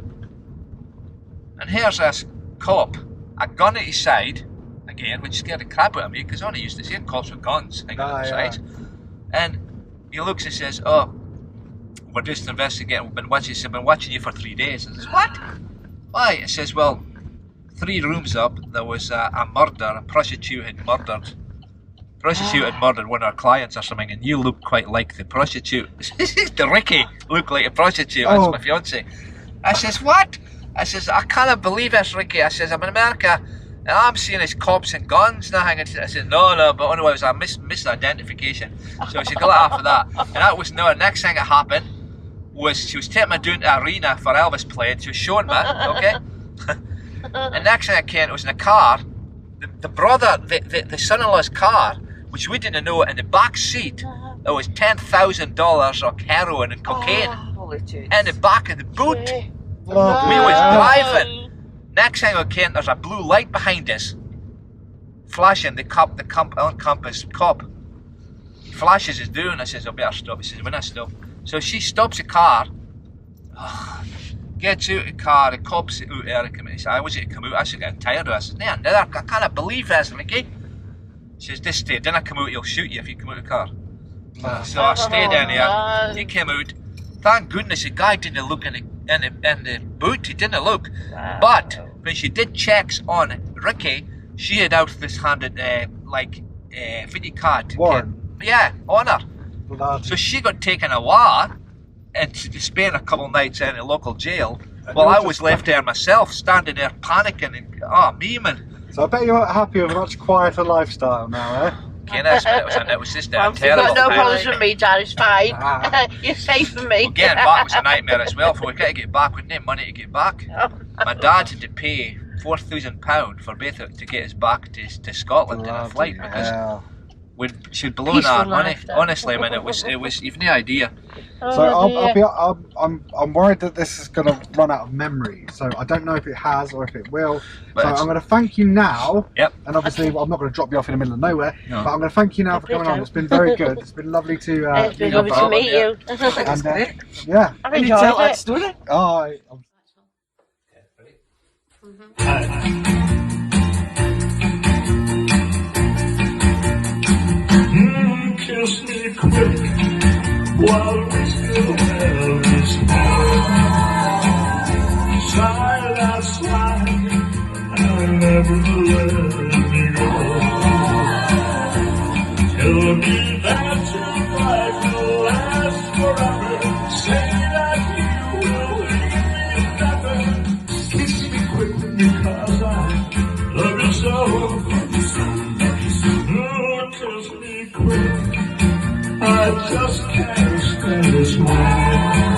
and here's this cop, a gun at his side, again, which scared the crap out of me because I only used to see cops with guns hanging on the side. And he looks and says, "Oh, we're just investigating. We've been watching you for 3 days." I says, "What? Why?" It says, "Well, 3 rooms up, there was a murder. A prostitute had murdered one of our clients or something, and you look quite like the prostitute." The Ricky looked like a prostitute. That's my fiance. I says, "What?" I says, "I can't believe this, Ricky." I says, "I'm in America and I'm seeing his cops and guns now hanging." I said, no, but anyway, it was a misidentification. So she got after that. And that was the next thing that happened was she was taking me down to the arena for Elvis playing. She was showing me, okay? And next thing I came, it was in a car. The son-in-law's car, which we didn't know, in the back seat, there was $10,000 of heroin and cocaine in the back of the boot. We was driving. Next thing we came, there's a blue light behind us, flashing. The on-campus cop flashes us down. I says, "I better stop." He says, "When I stop." So she stops the car, gets out of the car, the cops out there. He says, "I was it to come out." I said, "Getting tired of this." I said, "I can't believe this, Ricky." She says, "Just stay. Didn't I come out? He'll shoot you if you come out of the car." So I stayed in there. He came out. Thank goodness the guy didn't look in the boot. He didn't look. But when she did checks on Ricky, she had out this handed video card. Warrant. Yeah, on her. Bloody. So she got taken away and to spend a couple of nights in a local jail. While I was left there myself, standing there panicking and memeing. So I bet you're happy with a much quieter lifestyle now, eh? Guinness, it was just terrible. You've got no problems with me, Dad, it's fine. You're safe for me. Well, getting back was a nightmare as well, for we couldn't get back, we didn't have money to get back. My dad had to pay £4,000 for both to get us back to Scotland in a flight because she'd blown our money. Honestly, man, it was you've no idea. So I'm worried that this is going to run out of memory. So I don't know if it has or if it will. So I'm going to thank you now. Yep. And obviously I'm not going to drop you off in the middle of nowhere. No. But I'm going to thank you now for coming on. It's been very good. It's been lovely to. It's been lovely to meet you. And, yeah. I've enjoyed it. Story. Oh. Mm-hmm. while we still have this moment. Silent slide, and never let me go. Tell me that your life will last forever. Say that you will leave me nothing. Kiss me quick because I love you so. Oh, kiss me quick. I just can't stand this moment.